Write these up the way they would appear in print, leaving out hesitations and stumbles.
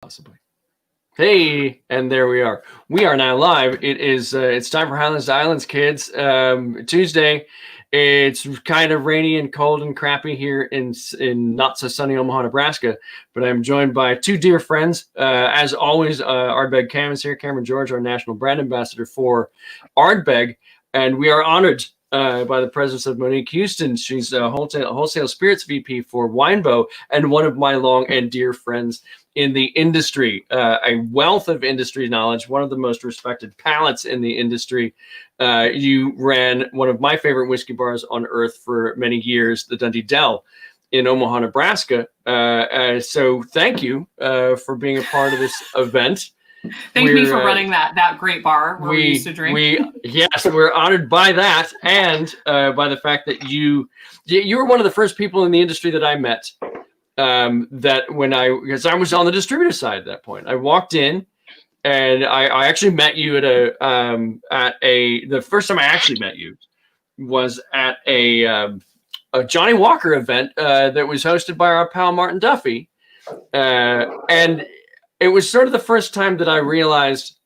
Possibly. Hey, and there we are. We are now live. It's time for Highlands to Islands, kids. Tuesday. It's kind of rainy and cold and crappy here in not so sunny Omaha, Nebraska. But I'm joined by two dear friends. As always, Ardbeg Cam is here. Cameron George, our national brand ambassador for Ardbeg, and we are honored by the presence of Monique Huston. She's a wholesale spirits VP for Winebow and one of my long and dear friends in the industry, a wealth of industry knowledge, one of the most respected palates in the industry. You ran one of my favorite whiskey bars on earth for many years, the Dundee Dell in Omaha, Nebraska. So thank you for being a part of this event. Thank me for running that great bar where we used to drink. Yes, we're honored by that, and by the fact that you were one of the first people in the industry that I met. Because I was on the distributor side at that point. I walked in, and I actually met you the first time I actually met you was at a Johnny Walker event that was hosted by our pal Martin Duffy, and it was sort of the first time that I realized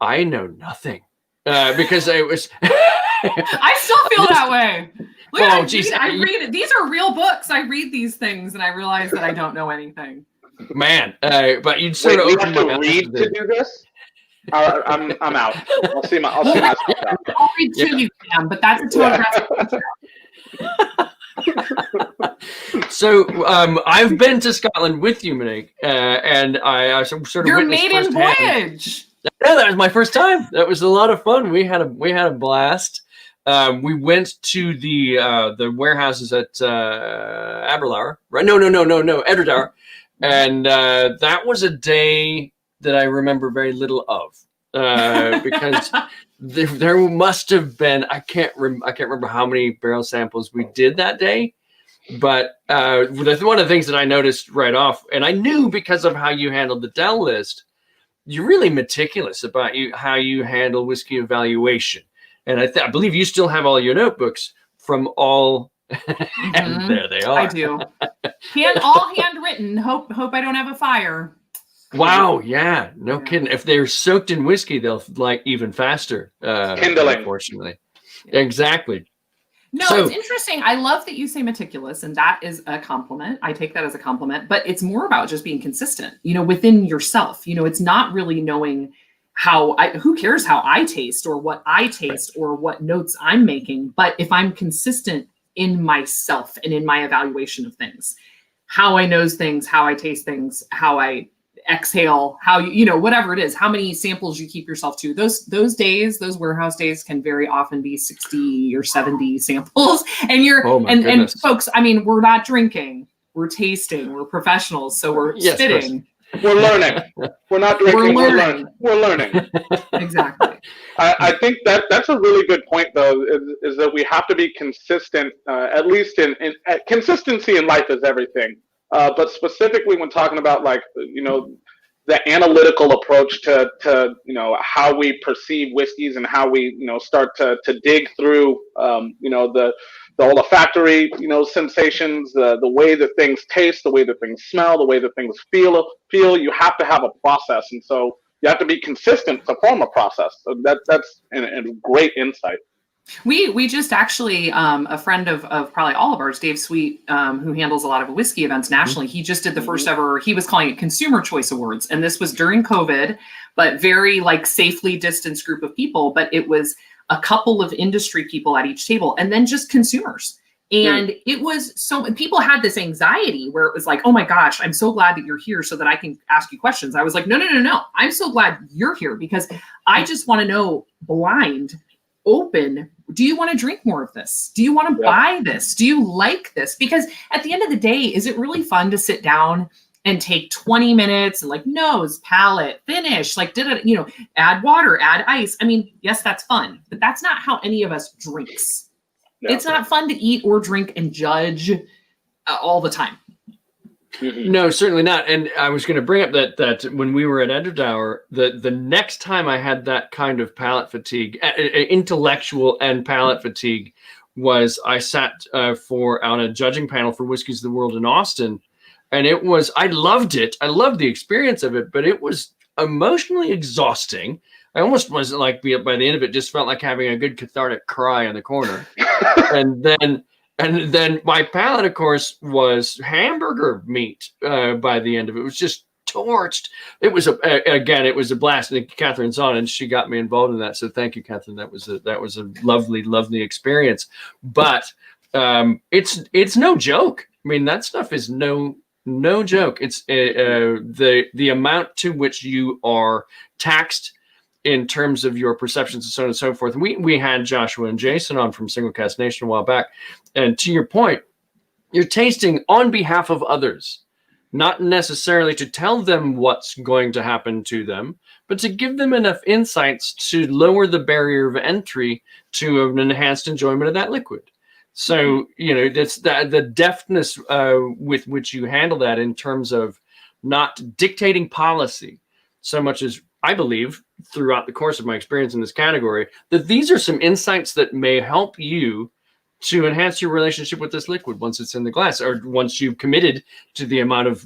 I know nothing because it was. I still feel that way. Look, I read it. These are real books. I read these things, and I realize that I don't know anything. Man, but you'd sort of open my mouth to do this. I'm out. I'll see my. I'll read to you, Cam, but that's a totographic. So I've been to Scotland with you, Monique, and I sort of your maiden voyage. Yeah, that was my first time. That was a lot of fun. We had a blast. We went to the warehouses at Aberlour, right? No, Edderdour, and that was a day that I remember very little of because there must have been I can't remember how many barrel samples we did that day, but one of the things that I noticed right off, and I knew because of how you handled the Dell list, you're really meticulous about how you handle whiskey evaluation. And I believe you still have all your notebooks from all, and there they are. I do. All handwritten. Hope I don't have a fire. Wow, yeah, no kidding. If they're soaked in whiskey, they'll like even faster. Kindling. Unfortunately. Exactly. No, it's interesting. I love that you say meticulous, and that is a compliment. I take that as a compliment, but it's more about just being consistent, within yourself. It's not really knowing who cares how I taste or what I taste or what notes I'm making. But if I'm consistent in myself and in my evaluation of things, how I nose things, how I taste things, how I exhale, how whatever it is, how many samples you keep yourself to, those days, those warehouse days can very often be 60 or 70 samples. And and folks, I mean, we're not drinking, we're tasting, we're professionals. So we're spitting. We're learning. We're not drinking. We're learning. Exactly. I think that's a really good point, though, is that we have to be consistent, at least in consistency in life is everything. But specifically when talking about the analytical approach to how we perceive whiskeys and how we start to dig through the olfactory sensations, the way that things taste, the way that things smell, the way that things feel. You have to have a process, and so you have to be consistent to form a process. So that's a great insight. We just actually, a friend of probably all of ours, Dave Sweet, who handles a lot of whiskey events nationally, he just did the first ever, he was calling it Consumer Choice Awards. And this was during COVID, but very safely distanced group of people. But it was a couple of industry people at each table and then just consumers. And it was people had this anxiety where it was like, oh my gosh, I'm so glad that you're here so that I can ask you questions. I was like, no. I'm so glad you're here because I just want to know blind, open, do you want to drink more of this? Do you want to buy this? Do you like this? Because at the end of the day, is it really fun to sit down and take 20 minutes and nose, palate, finish, add water, add ice? I mean, yes, that's fun, but that's not how any of us drinks. No. It's not fun to eat or drink and judge all the time. No, certainly not. And I was going to bring up that when we were at Edderdour, the next time I had that kind of palate fatigue, intellectual and palate fatigue, was I sat on a judging panel for Whiskeys of the World in Austin, and I loved it. I loved the experience of it, but it was emotionally exhausting. I almost wasn't like, by the end of it, just felt like having a good cathartic cry in the corner. and then my palate, of course, was hamburger meat by the end of it. It was just torched. It was a blast. And Catherine's on, and she got me involved in that. So thank you, Catherine. That was a lovely, lovely experience. But it's no joke. I mean, that stuff is no joke. It's the amount to which you are taxed in terms of your perceptions and so on and so forth. We had Joshua and Jason on from Single Cast Nation a while back. And to your point, you're tasting on behalf of others, not necessarily to tell them what's going to happen to them, but to give them enough insights to lower the barrier of entry to an enhanced enjoyment of that liquid. So, that's the deftness with which you handle that in terms of not dictating policy so much as, I believe, throughout the course of my experience in this category, that these are some insights that may help you to enhance your relationship with this liquid once it's in the glass, or once you've committed to the amount of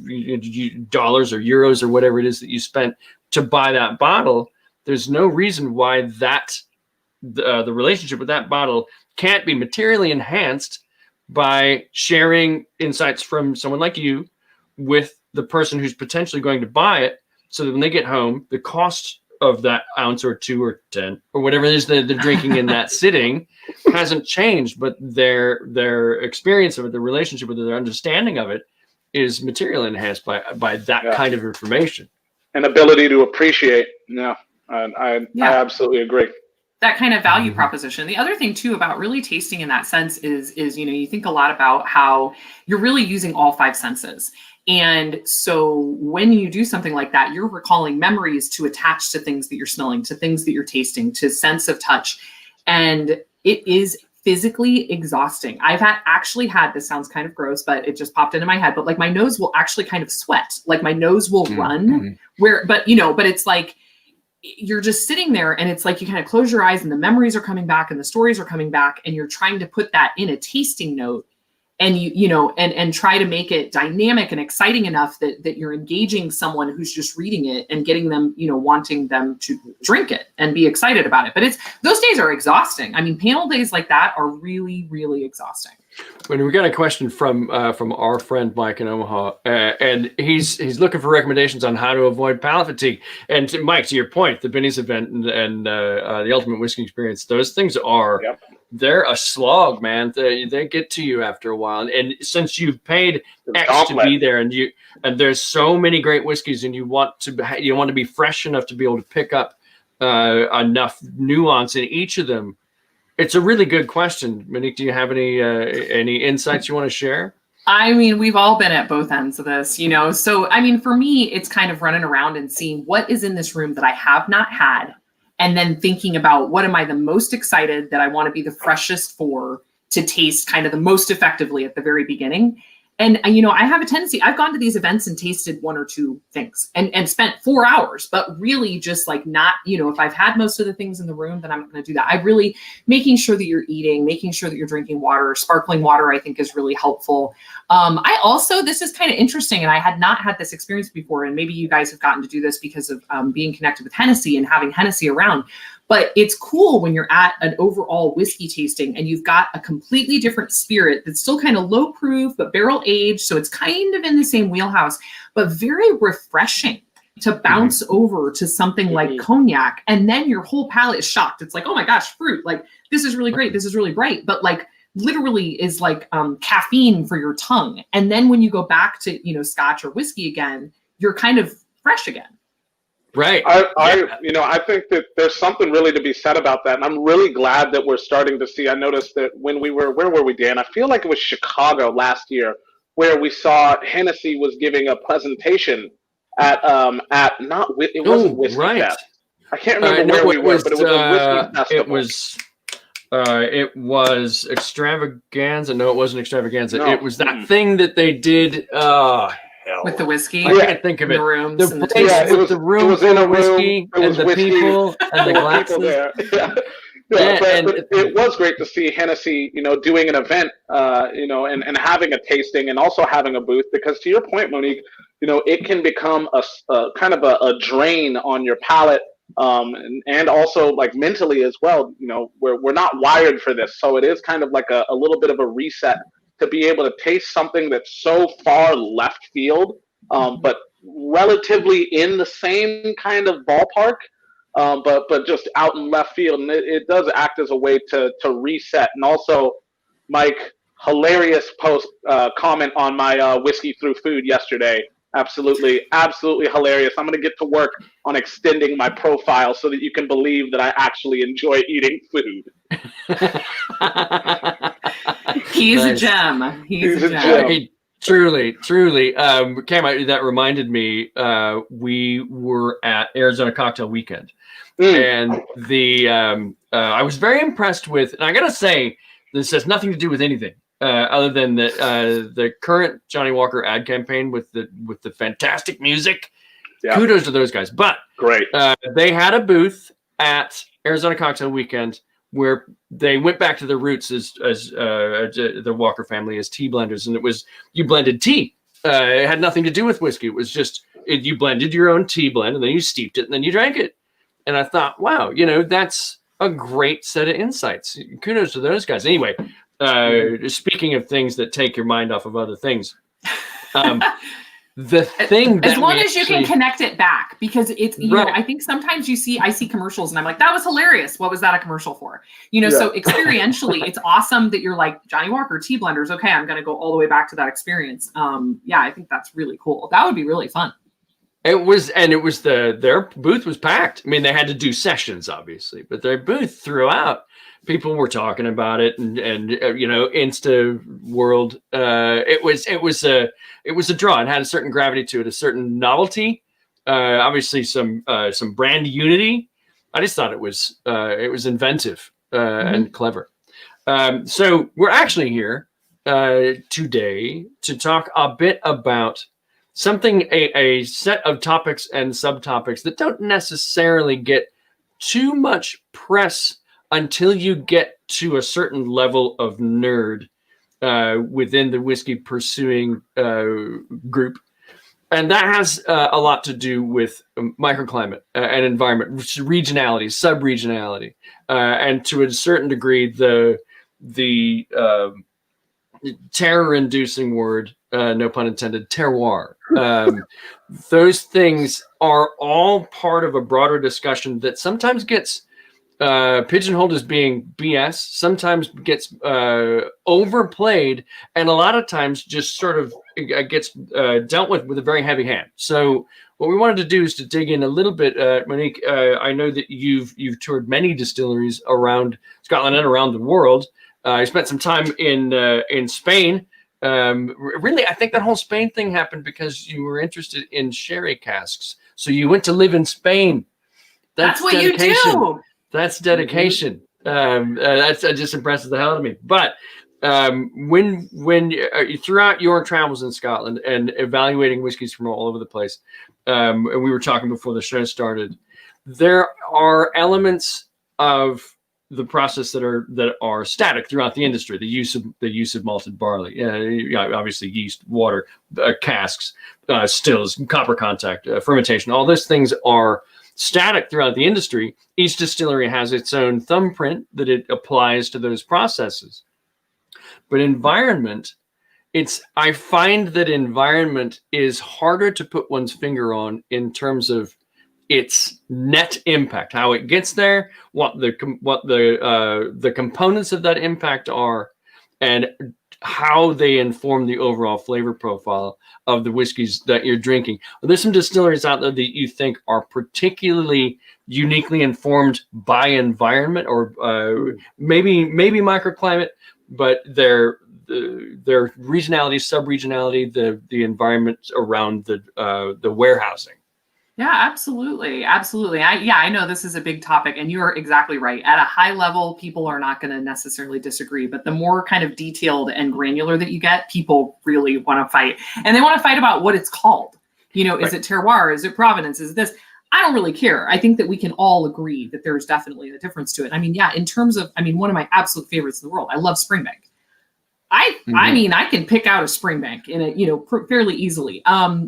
dollars or euros or whatever it is that you spent to buy that bottle. There's no reason why the relationship with that bottle can't be materially enhanced by sharing insights from someone like you with the person who's potentially going to buy it, so that when they get home, the cost of that ounce or 2 or 10 or whatever it is that they're drinking in that sitting hasn't changed, but their experience of it, the relationship with it, their understanding of it is materially enhanced by that kind of information. An ability to appreciate. I absolutely agree. That kind of value proposition. The other thing too about really tasting in that sense is you think a lot about how you're really using all 5 senses. And so when you do something like that, you're recalling memories to attach to things that you're smelling, to things that you're tasting, to sense of touch. And it is physically exhausting. I've actually had, this sounds kind of gross, but it just popped into my head, but like my nose will actually kind of sweat, like my nose will run but it's like, you're just sitting there and it's like you kind of close your eyes and the memories are coming back and the stories are coming back, and you're trying to put that in a tasting note, and and try to make it dynamic and exciting enough that you're engaging someone who's just reading it and getting them, wanting them to drink it and be excited about it. But those days are exhausting. I mean, panel days like that are really, really exhausting. When we got a question from our friend Mike in Omaha, and he's looking for recommendations on how to avoid palate fatigue. And Mike, to your point, the Binny's event and the Ultimate Whiskey Experience, those things are they're a slog, man. They get to you after a while. And since you've paid X to be there, and there's so many great whiskeys, and you want to be fresh enough to be able to pick up enough nuance in each of them. It's a really good question. Monique, do you have any insights you want to share? I mean, we've all been at both ends of this, So, I mean, for me, it's kind of running around and seeing what is in this room that I have not had, and then thinking about what am I the most excited that I want to be the freshest for to taste kind of the most effectively at the very beginning. And, I have a tendency, I've gone to these events and tasted 1 or 2 things and spent 4 hours, but really just like not, if I've had most of the things in the room, then I'm not going to do that. I really making sure that you're eating, making sure that you're drinking water, sparkling water, I think is really helpful. I also, this is kind of interesting, and I had not had this experience before, and maybe you guys have gotten to do this because of being connected with Hennessy and having Hennessy around. But it's cool when you're at an overall whiskey tasting and you've got a completely different spirit that's still kind of low proof, but barrel aged. So it's kind of in the same wheelhouse, but very refreshing to bounce over to something like cognac. And then your whole palate is shocked. It's like, oh my gosh, fruit. Like, this is really great. This is really bright. But like literally is like caffeine for your tongue. And then when you go back to, Scotch or whiskey again, you're kind of fresh again. Right. I think that there's something really to be said about that. And I'm really glad that we're starting to see. I noticed that when where were we, Dan? I feel like it was Chicago last year where we saw Hennessy was giving a presentation it wasn't Whiskey Fest. I can't remember where we were, but it was a whiskey festival. It was Extravaganza. No, it wasn't Extravaganza. No. It was that thing that they did. With the whiskey, I can't think of it. The rooms, the room, it was in a whiskey, and the people, and the glasses. Yeah. Yeah, but it was great to see Hennessy, doing an event, and having a tasting and also having a booth, because to your point, Monique, it can become a kind of a drain on your palate, and also like mentally as well. We're not wired for this, so it is kind of like a little bit of a reset to be able to taste something that's so far left field, but relatively in the same kind of ballpark. But just out in left field, and it does act as a way to reset. And also, Mike, hilarious post comment on my whiskey through food yesterday. Absolutely hilarious. I'm going to get to work on extending my profile so that you can believe that I actually enjoy eating food. He's a gem. He's a gem. Truly. Cam, that reminded me, we were at Arizona Cocktail Weekend. And I was very impressed with, and I gotta say, this has nothing to do with anything other than the current Johnny Walker ad campaign with the fantastic music. Yeah. Kudos to those guys. But great, they had a booth at Arizona Cocktail Weekend where they went back to their roots as the Walker family as tea blenders, and it was you blended tea. It had nothing to do with whiskey. It was just you blended your own tea blend, and then you steeped it, and then you drank it. And I thought, wow, that's a great set of insights. Kudos to those guys. Anyway, speaking of things that take your mind off of other things, the thing that as long as you can connect it back, because it's right. I think sometimes I see commercials and I'm like, that was hilarious. What was that a commercial for? So experientially, it's awesome that you're like Johnny Walker tea blenders. Okay, I'm going to go all the way back to that experience. I think that's really cool. That would be really fun. It was their booth was packed. I mean, they had to do sessions, obviously, but their booth throughout, people were talking about it, and Insta world. It was a draw. It had a certain gravity to it, a certain novelty. Obviously, some brand unity. I just thought it was inventive and clever. So we're actually here today to talk a bit about something, a set of topics and subtopics that don't necessarily get too much press until you get to a certain level of nerd within the whiskey pursuing group. And that has a lot to do with microclimate and environment, regionality, sub-regionality, and to a certain degree, the terror-inducing word, no pun intended, terroir. Those things are all part of a broader discussion that sometimes gets pigeonholed as being BS, sometimes gets overplayed, and a lot of times just sort of gets dealt with a very heavy hand. So what we wanted to do is to dig in a little bit. Monique, I know that you've toured many distilleries around Scotland and around the world. You spent some time in Spain. Really, I think that whole Spain thing happened because you were interested in sherry casks. So you went to live in Spain. That's what dedication. You do. That's dedication. That just impresses the hell out of me. But when throughout your travels in Scotland and evaluating whiskeys from all over the place, and we were talking before the show started, there are elements of the process that are static throughout the industry. The use of malted barley, obviously yeast, water, casks, stills, copper contact, fermentation. All those things are static throughout the industry. Each distillery has its own thumbprint that it applies to those processes. But environment, I find that environment is harder to put one's finger on in terms of its net impact, how it gets there, what the components of that impact are, and how they inform the overall flavor profile of the whiskeys that you're drinking. There's some distilleries out there that you think are particularly uniquely informed by environment, or maybe microclimate, but their regionality, sub-regionality, the environment around the warehousing. Yeah, absolutely. I know this is a big topic, and you are exactly right. At a high level, people are not going to necessarily disagree, but the more kind of detailed and granular that you get, people really want to fight. And they want to fight about what it's called. Right. Is it terroir? Is it provenance? Is it this? I don't really care. I think that we can all agree that there's definitely a difference to it. I mean, yeah, in terms of, I mean, one of my absolute favorites in the world, I love Springbank. I mean, I can pick out a Springbank in it, you know, fairly easily.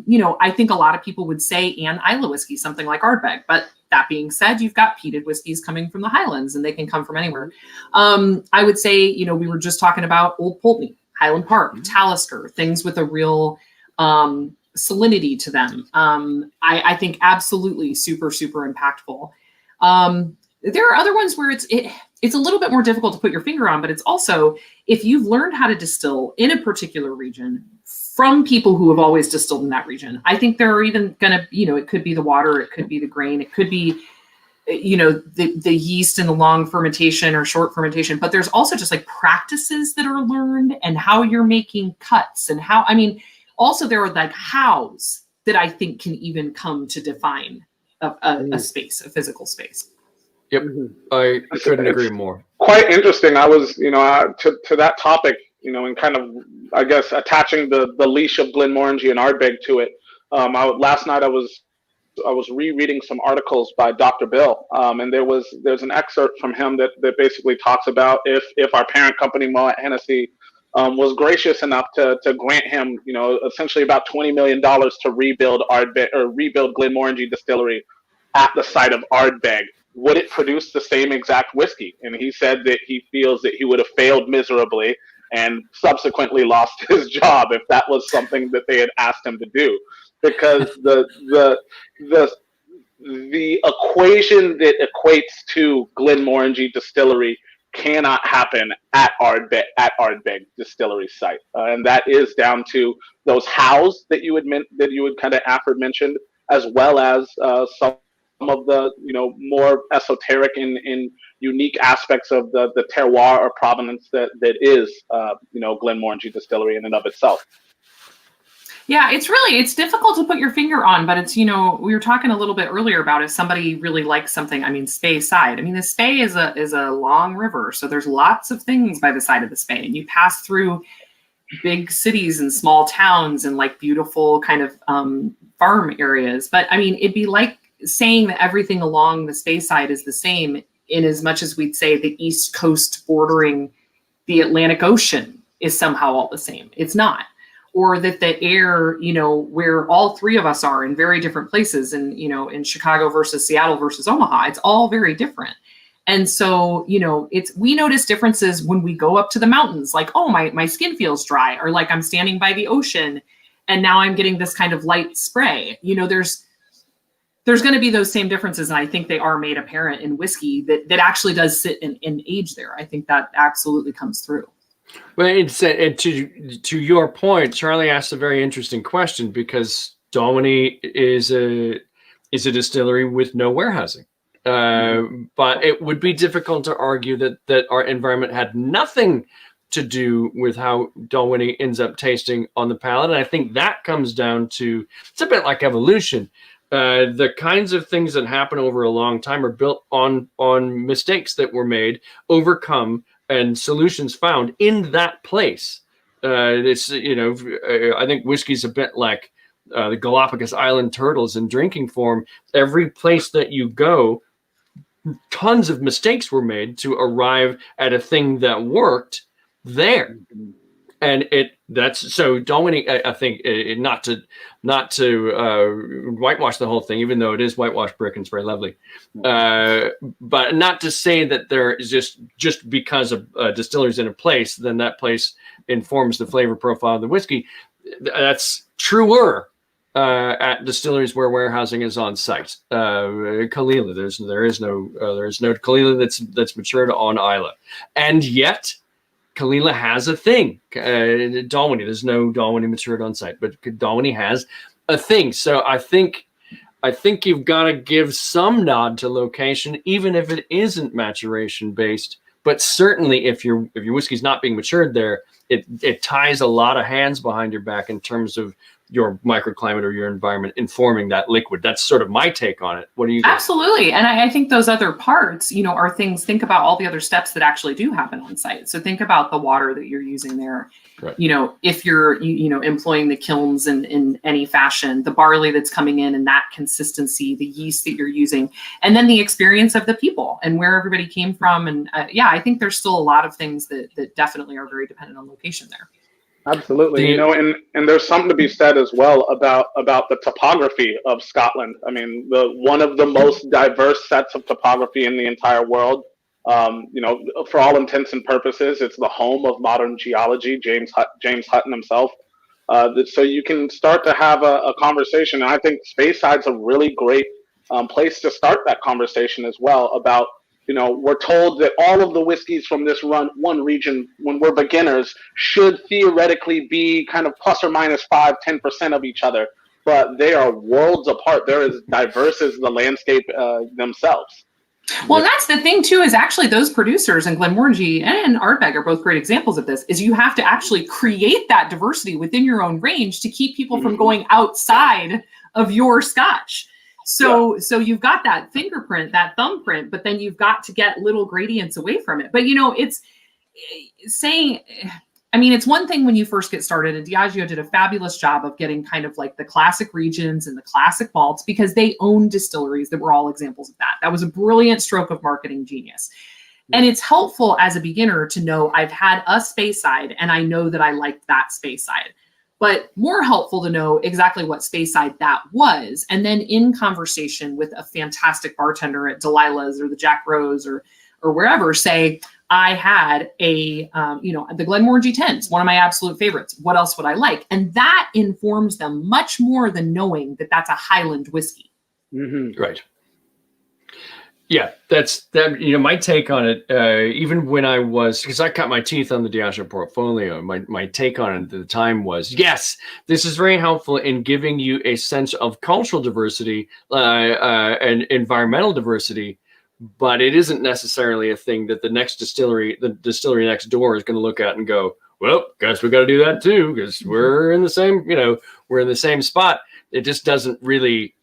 You know, I think a lot of people would say an Islay whiskey, something like Ardbeg, but that being said, you've got peated whiskeys coming from the Highlands and they can come from anywhere. I would say, you know, we were just talking about Old Pulteney, Highland Park, Talisker, things with a real salinity to them. I think absolutely super, super impactful. There are other ones where it's a little bit more difficult to put your finger on, but it's also, if you've learned how to distill in a particular region from people who have always distilled in that region, I think there are even going to, you know, it could be the water, it could be the grain, it could be, you know, the yeast in the long fermentation or short fermentation, but there's also just like practices that are learned and how you're making cuts and how, I mean, also there are like hows that I think can even come to define a space, a physical space. Yep, I couldn't agree more. Quite interesting. I was, you know, to that topic, you know, and kind of, I guess, attaching the leash of Glenmorangie and Ardbeg to it. Last night I was rereading some articles by Dr. Bill, and there's an excerpt from him that basically talks about if our parent company Moet Hennessy was gracious enough to grant him, you know, essentially about $20 million to rebuild Ardbeg or rebuild Glenmorangie Distillery at the site of Ardbeg, would it produce the same exact whiskey? And he said that he feels that he would have failed miserably and subsequently lost his job if that was something that they had asked him to do, because the equation that equates to Glenmorangie Distillery cannot happen at Ardbeg Distillery site, and that is down to those hows that you would kind of mentioned, as well as some of the, you know, more esoteric and unique aspects of the terroir or provenance that is, you know, Glenmorangie Distillery in and of itself. Yeah, it's difficult to put your finger on, but it's, you know, we were talking a little bit earlier about if somebody really likes something. I mean, Spey side. I mean, the Spey is a long river, so there's lots of things by the side of the Spey, and you pass through big cities and small towns and like beautiful kind of farm areas. But I mean, it'd be like saying that everything along the Spey side is the same, in as much as we'd say the East Coast bordering the Atlantic Ocean is somehow all the same. It's not. Or that the air, you know, where all three of us are in very different places, and, you know, in Chicago versus Seattle versus Omaha, it's all very different. And so, you know, we notice differences when we go up to the mountains, like, oh, my skin feels dry, or like I'm standing by the ocean and now I'm getting this kind of light spray. You know, there's going to be those same differences, and I think they are made apparent in whiskey that actually does sit and age there. I think that absolutely comes through. Well, to your point, Charlie asked a very interesting question, because Dalwhinnie is a distillery with no warehousing. But it would be difficult to argue that our environment had nothing to do with how Dalwhinnie ends up tasting on the palate. And I think that comes down to, it's a bit like evolution. The kinds of things that happen over a long time are built on mistakes that were made, overcome, and solutions found in that place. It's, you know, I think whiskey's a bit like the Galapagos Island turtles in drinking form. Every place that you go, tons of mistakes were made to arrive at a thing that worked there. And that's so Dalwhinnie, I think, not to whitewash the whole thing, even though it is whitewash brick and it's very lovely, but not to say that there is just because a distiller's in a place, then that place informs the flavor profile of the whiskey. That's truer at distilleries where warehousing is on site. Caol Ila, there is no Caol Ila that's matured on Islay, and yet Caol Ila has a thing. Dalwhinnie, there's no Dalwhinnie matured on site, but Dalwhinnie has a thing. So I think you've got to give some nod to location, even if it isn't maturation based. But certainly, if your whiskey's not being matured there, it ties a lot of hands behind your back in terms of your microclimate or your environment informing that liquid. That's sort of my take on it. What do you think? Absolutely. And I think those other parts, are things, think about all the other steps that actually do happen on site. So think about the water that you're using there. Right. If you're, employing the kilns in any fashion, the barley that's coming in and that consistency, the yeast that you're using, and then the experience of the people and where everybody came from. And I think there's still a lot of things that definitely are very dependent on location there. Absolutely. And there's something to be said as well about the topography of Scotland. I mean, one of the most diverse sets of topography in the entire world. For all intents and purposes, it's the home of modern geology, James Hutton himself. So you can start to have a conversation. And I think Speyside's a really great place to start that conversation as well about, we're told that all of the whiskeys from this one region, when we're beginners, should theoretically be kind of plus or minus 5-10% of each other, but they are worlds apart. They're as diverse as the landscape themselves. Well, that's the thing too, is actually those producers, and Glenmorangie and Ardbeg are both great examples of this, is you have to actually create that diversity within your own range to keep people from going outside of your Scotch. So you've got that fingerprint, that thumbprint, but then you've got to get little gradients away from it. But, it's saying, it's one thing when you first get started, and Diageo did a fabulous job of getting kind of like the classic regions and the classic malts, because they own distilleries that were all examples of that. That was a brilliant stroke of marketing genius. And it's helpful as a beginner to know I've had a Speyside and I know that I liked that Speyside. But more helpful to know exactly what Speyside that was. And then in conversation with a fantastic bartender at Delilah's or the Jack Rose or wherever, say, I had the Glenmorangie 10s, one of my absolute favorites. What else would I like? And that informs them much more than knowing that that's a Highland whiskey. Mm-hmm. Right. Yeah, that's my take on it. Even when I was, because I cut my teeth on the Diageo portfolio, my take on it at the time was, yes, this is very helpful in giving you a sense of cultural diversity and environmental diversity, but it isn't necessarily a thing that the distillery next door is going to look at and go, well, guess we got to do that too, because we're in the same, we're in the same spot. It just doesn't really.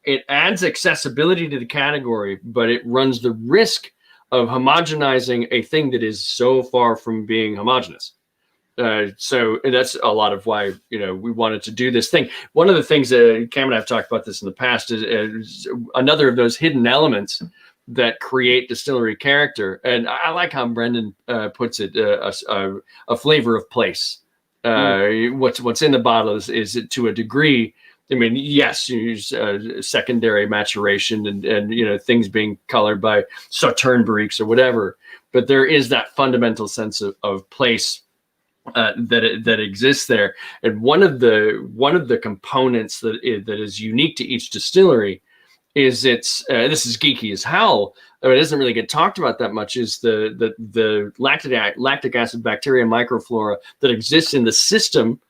It adds accessibility to the category, but it runs the risk of homogenizing a thing that is so far from being homogenous. So that's a lot of why, we wanted to do this thing. One of the things that Cam and I have talked about this in the past is another of those hidden elements that create distillery character. And I like how Brendan puts it, a flavor of place. What's in the bottle is to a degree. I mean, yes, you use secondary maturation and things being colored by Sauterne barriques or whatever, but there is that fundamental sense of place that exists there. And one of the components that is unique to each distillery is this is geeky as hell, but it doesn't really get talked about that much, is the lactic acid bacteria microflora that exists in the system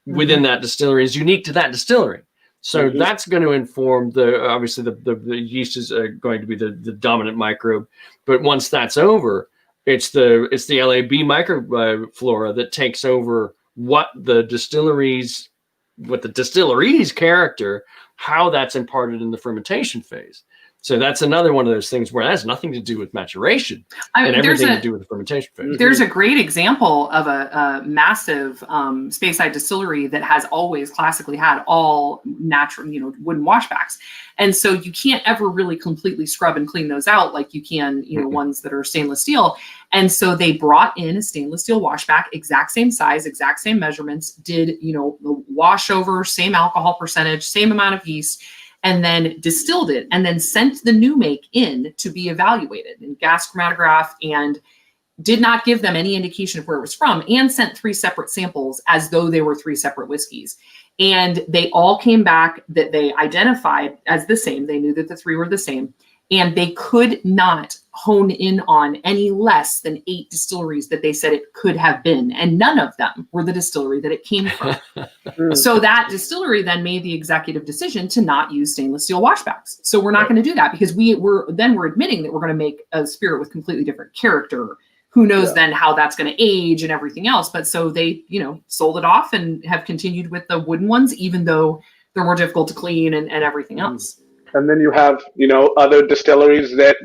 within that distillery is unique to that distillery. So that's going to inform obviously the yeast is going to be the dominant microbe, but once that's over, it's the LAB microflora that takes over what the distillery's character, how that's imparted in the fermentation phase. So that's another one of those things where it has nothing to do with maturation and everything to do with the fermentation phase. There's a great example of a massive Speyside distillery that has always classically had all natural, wooden washbacks. And so you can't ever really completely scrub and clean those out like you can, ones that are stainless steel. And so they brought in a stainless steel washback, exact same size, exact same measurements, did, the wash over, same alcohol percentage, same amount of yeast, and then distilled it, and then sent the new make in to be evaluated in gas chromatograph, and did not give them any indication of where it was from, and sent 3 separate samples as though they were 3 separate whiskeys. And they all came back that they identified as the same. They knew that the 3 were the same, and they could not hone in on any less than 8 distilleries that they said it could have been. And none of them were the distillery that it came from. So that distillery then made the executive decision to not use stainless steel washbacks. So we're not going to do that, because we're admitting that we're going to make a spirit with completely different character who knows then how that's going to age and everything else. But so they, sold it off and have continued with the wooden ones, even though they're more difficult to clean and everything else. And then you have, other distilleries that,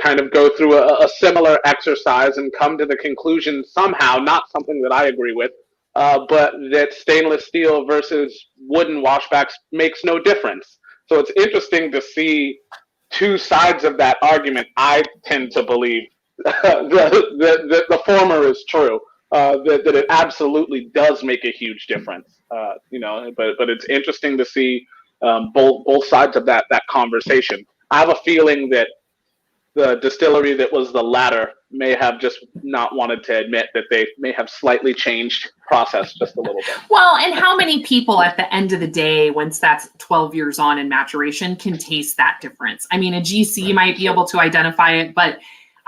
kind of go through a similar exercise and come to the conclusion somehow, not something that I agree with, but that stainless steel versus wooden washbacks makes no difference. So it's interesting to see two sides of that argument. I tend to believe the former is true, that it absolutely does make a huge difference, but it's interesting to see both sides of that conversation. I have a feeling that the distillery that was the latter may have just not wanted to admit that they may have slightly changed process just a little bit. Well, and how many people at the end of the day, once that's 12 years on in maturation, can taste that difference? I mean, a GC might be able to identify it, but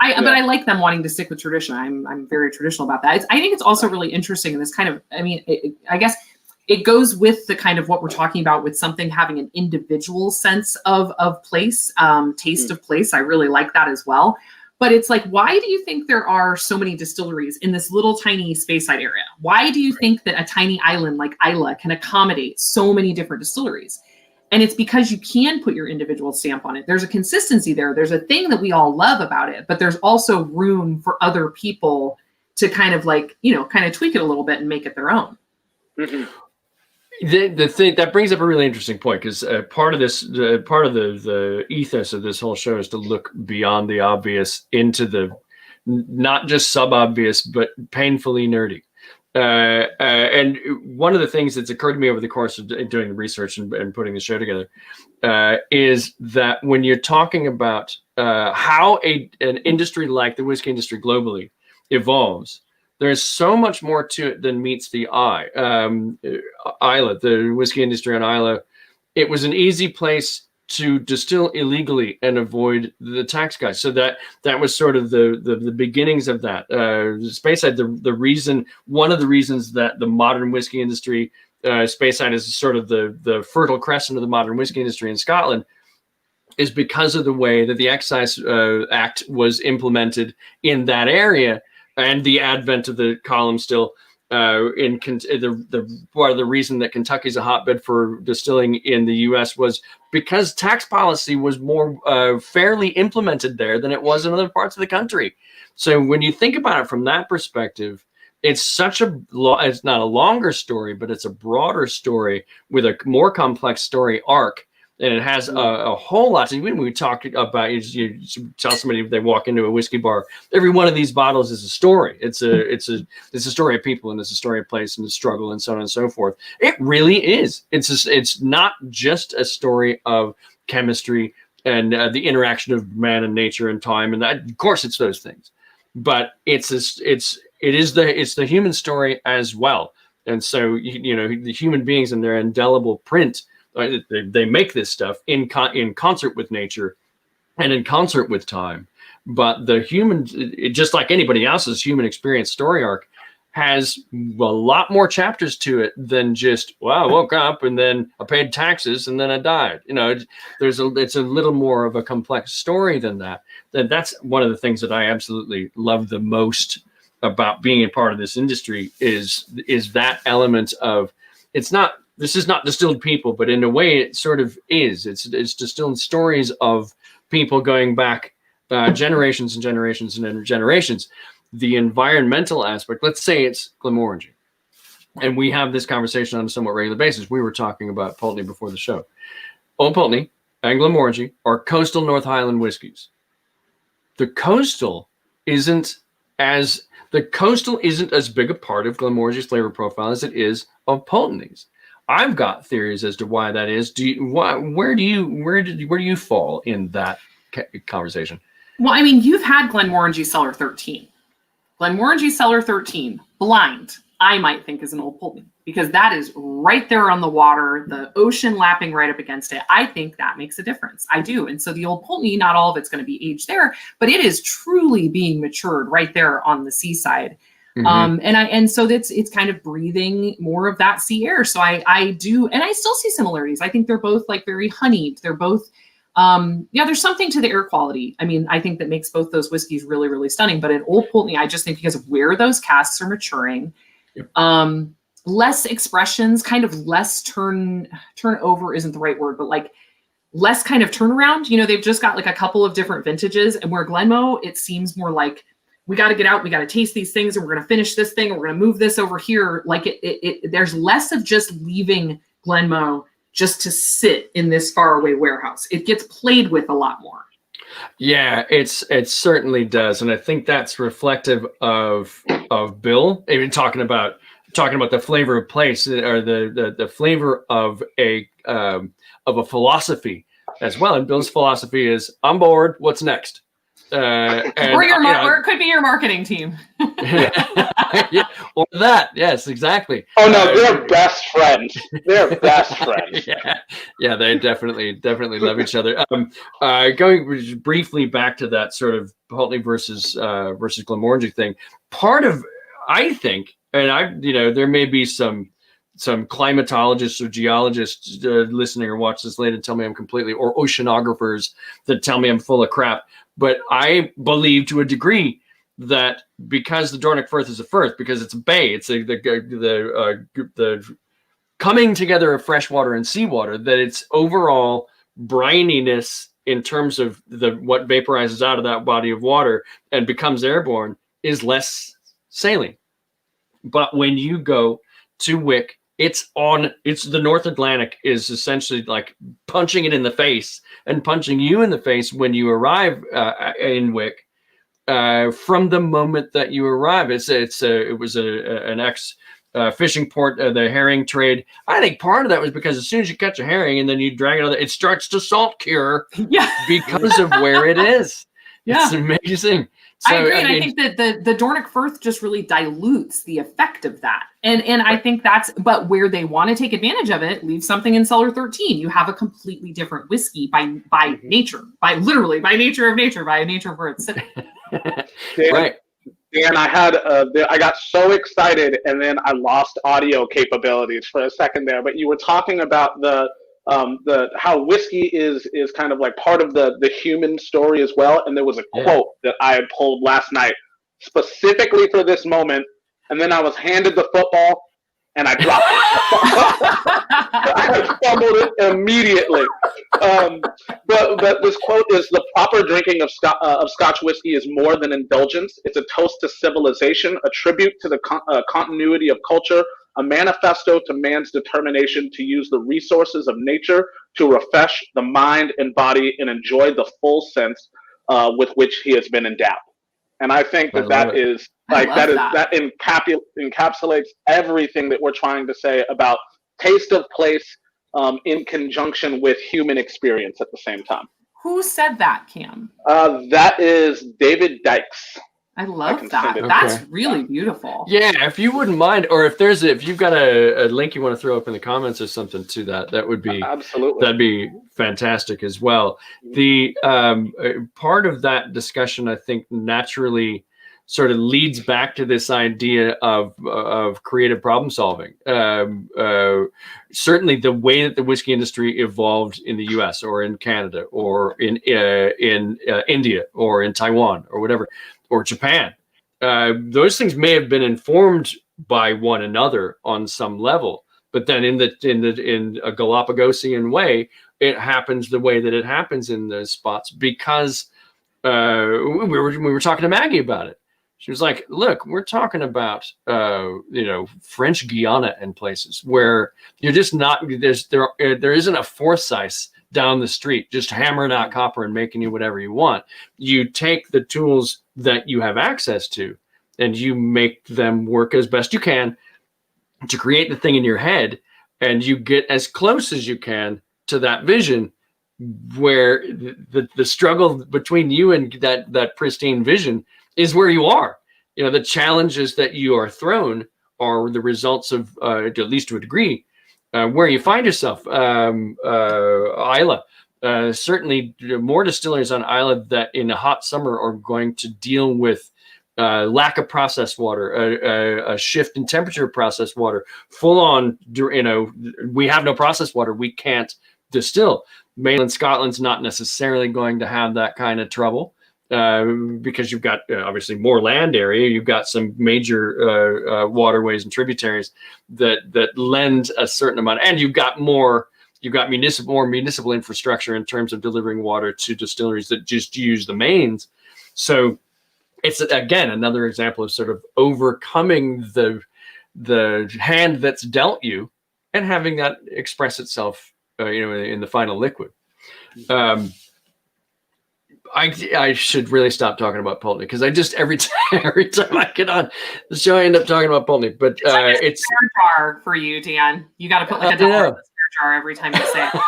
I like them wanting to stick with tradition. I'm very traditional about that. I think it's also really interesting in this kind of, I guess it goes with the kind of what we're talking about with something having an individual sense of place, taste of place. I really like that as well. But it's like, why do you think there are so many distilleries in this little tiny Speyside area? Why do you think that a tiny island like Isla can accommodate so many different distilleries? And it's because you can put your individual stamp on it. There's a consistency there. There's a thing that we all love about it, but there's also room for other people to kind of tweak it a little bit and make it their own. Mm-hmm. The thing that brings up a really interesting point, because part of this, part of the ethos of this whole show is to look beyond the obvious into the not just sub-obvious, but painfully nerdy. And one of the things that's occurred to me over the course of doing the research and putting the show together is that when you're talking about how an industry like the whiskey industry globally evolves, there's so much more to it than meets the eye. Isla, the whiskey industry on Isla, it was an easy place to distill illegally and avoid the tax guys. So that was sort of the beginnings of that. Speyside, one of the reasons that the modern whiskey industry, Speyside is sort of the fertile crescent of the modern whiskey industry in Scotland, is because of the way that the Excise Act was implemented in that area, and the advent of the column still the part of the reason that Kentucky's a hotbed for distilling in the U.S. was because tax policy was more fairly implemented there than it was in other parts of the country. So when you think about it from that perspective, it's it's not a longer story, but it's a broader story with a more complex story arc. And it has a whole lot to, when we talk about, you tell somebody if they walk into a whiskey bar, every one of these bottles is a story. It's a story of people, and it's a story of place and the struggle and so on and so forth. It really is. It's not just a story of chemistry and the interaction of man and nature and time, and that, of course, it's those things. But it's the human story as well. And so the human beings and their indelible print. They make this stuff in concert with nature and in concert with time. But the human, just like anybody else's human experience story arc, has a lot more chapters to it than just, well, I woke up and then I paid taxes and then I died. It's a little more of a complex story than that. That's one of the things that I absolutely love the most about being a part of this industry is that element of, this is not distilled people, but in a way it sort of is. It's distilled stories of people going back generations and generations and generations. The environmental aspect, let's say it's Glenmorangie, and we have this conversation on a somewhat regular basis. We were talking about Pulteney before the show. Old Pulteney and Glenmorangie are coastal North Highland whiskies. The coastal isn't as big a part of Glenmorangie's flavor profile as it is of Pulteney's. I've got theories as to why that is. Where do you fall in that conversation? Well, I mean, you've had Glenmorangie Cellar 13. Glenmorangie Cellar 13, blind, I might think is an Old Pulteney, because that is right there on the water, the ocean lapping right up against it. I think that makes a difference. I do. And so the Old Pulteney, not all of it's going to be aged there, but it is truly being matured right there on the seaside. Mm-hmm. So it's kind of breathing more of that sea air. So I do, and I still see similarities. I think they're both like very honeyed. They're both Yeah, there's something to the air quality. I mean, I think that makes both those whiskeys really, really stunning. But in Old Pulteney, I just think because of where those casks are maturing, less expressions, kind of less turnover isn't the right word, but like less kind of turnaround. You know, they've just got like a couple of different vintages, and where Glenmoe, it seems more like we got to get out, we got to taste these things, and we're going to finish this thing, and we're going to move this over here. Like there's less of just leaving Glenmoe just to sit in this faraway warehouse. It gets played with a lot more. Yeah, it certainly does, and I think that's reflective of Bill. Even talking about the flavor of place, or the flavor of a philosophy as well. And Bill's philosophy is, I'm bored, what's next? Or it could be your marketing team. Yeah, or that. Yes, exactly. Oh no, they're best friends. They're best friends. Yeah, they definitely love each other. Going briefly back to that sort of Pulteney versus Glenmorangie thing. Part of, I think, and there may be some climatologists or geologists listening or watch this later and tell me I'm completely, or oceanographers that tell me I'm full of crap. But I believe to a degree that because the Dornoch Firth is a firth, because it's a bay, it's the coming together of freshwater and seawater, that its overall brininess in terms of what vaporizes out of that body of water and becomes airborne is less saline. But when you go to Wick, it's the North Atlantic is essentially like punching it in the face and punching you in the face when you arrive in Wick. From the moment that you arrive, it was an ex fishing port, the herring trade. I think part of that was because as soon as you catch a herring and then you drag it out, it starts to salt cure. Yeah, because of where it is. Yeah, it's amazing. So, I agree, and I think that the Dornoch Firth just really dilutes the effect of that. And I think but where they want to take advantage of it, leave something in cellar 13. You have a completely different whiskey by nature, by nature of nature, by nature of where it's sitting. Right. And I got so excited, and then I lost audio capabilities for a second there. But you were talking about how whiskey is kind of like part of the human story as well. And there was a quote that I had pulled last night specifically for this moment, and then I was handed the football and I dropped it. I fumbled it immediately. But this quote is, the proper drinking of Scotch whiskey is more than indulgence. It's a toast to civilization, a tribute to the continuity of culture, a manifesto to man's determination to use the resources of nature to refresh the mind and body and enjoy the full sense with which he has been endowed. And I think that encapsulates everything that we're trying to say about taste of place in conjunction with human experience at the same time. Who said that, Cam? That is David Dykes. I love that. That's really beautiful. Yeah, if you wouldn't mind, or if you've got a link you want to throw up in the comments or something to that would be absolutely, that'd be fantastic as well. The part of that discussion, I think, naturally sort of leads back to this idea of creative problem solving. Certainly, the way that the whiskey industry evolved in the U.S. or in Canada or in India or in Taiwan or whatever, or Japan, those things may have been informed by one another on some level, but then in a Galapagosian way, it happens the way that it happens in those spots because we were talking to Maggie about it. She was like, "Look, we're talking about French Guiana and places where you're just not there isn't a Forsyth down the street just hammering out copper and making you whatever you want. You take the tools that you have access to and you make them work as best you can to create the thing in your head, and you get as close as you can to that vision where the struggle between you and that pristine vision is where you are. The challenges that you are thrown are the results of, at least to a degree, where you find yourself. Islay, certainly more distilleries on Islay that in a hot summer are going to deal with lack of processed water, a shift in temperature of processed water, full on, we have no processed water, we can't distill. Mainland Scotland's not necessarily going to have that kind of trouble because you've got obviously more land area. You've got some major waterways and tributaries that lend a certain amount, and you've got more municipal infrastructure in terms of delivering water to distilleries that just use the mains. So it's, again, another example of sort of overcoming the hand that's dealt you and having that express itself, in the final liquid. I should really stop talking about Pulteney because I just every time I get on the show, I end up talking about Pulteney. But it's a jar for you, Dan. You got to put like a dollar in the jar every time you say it.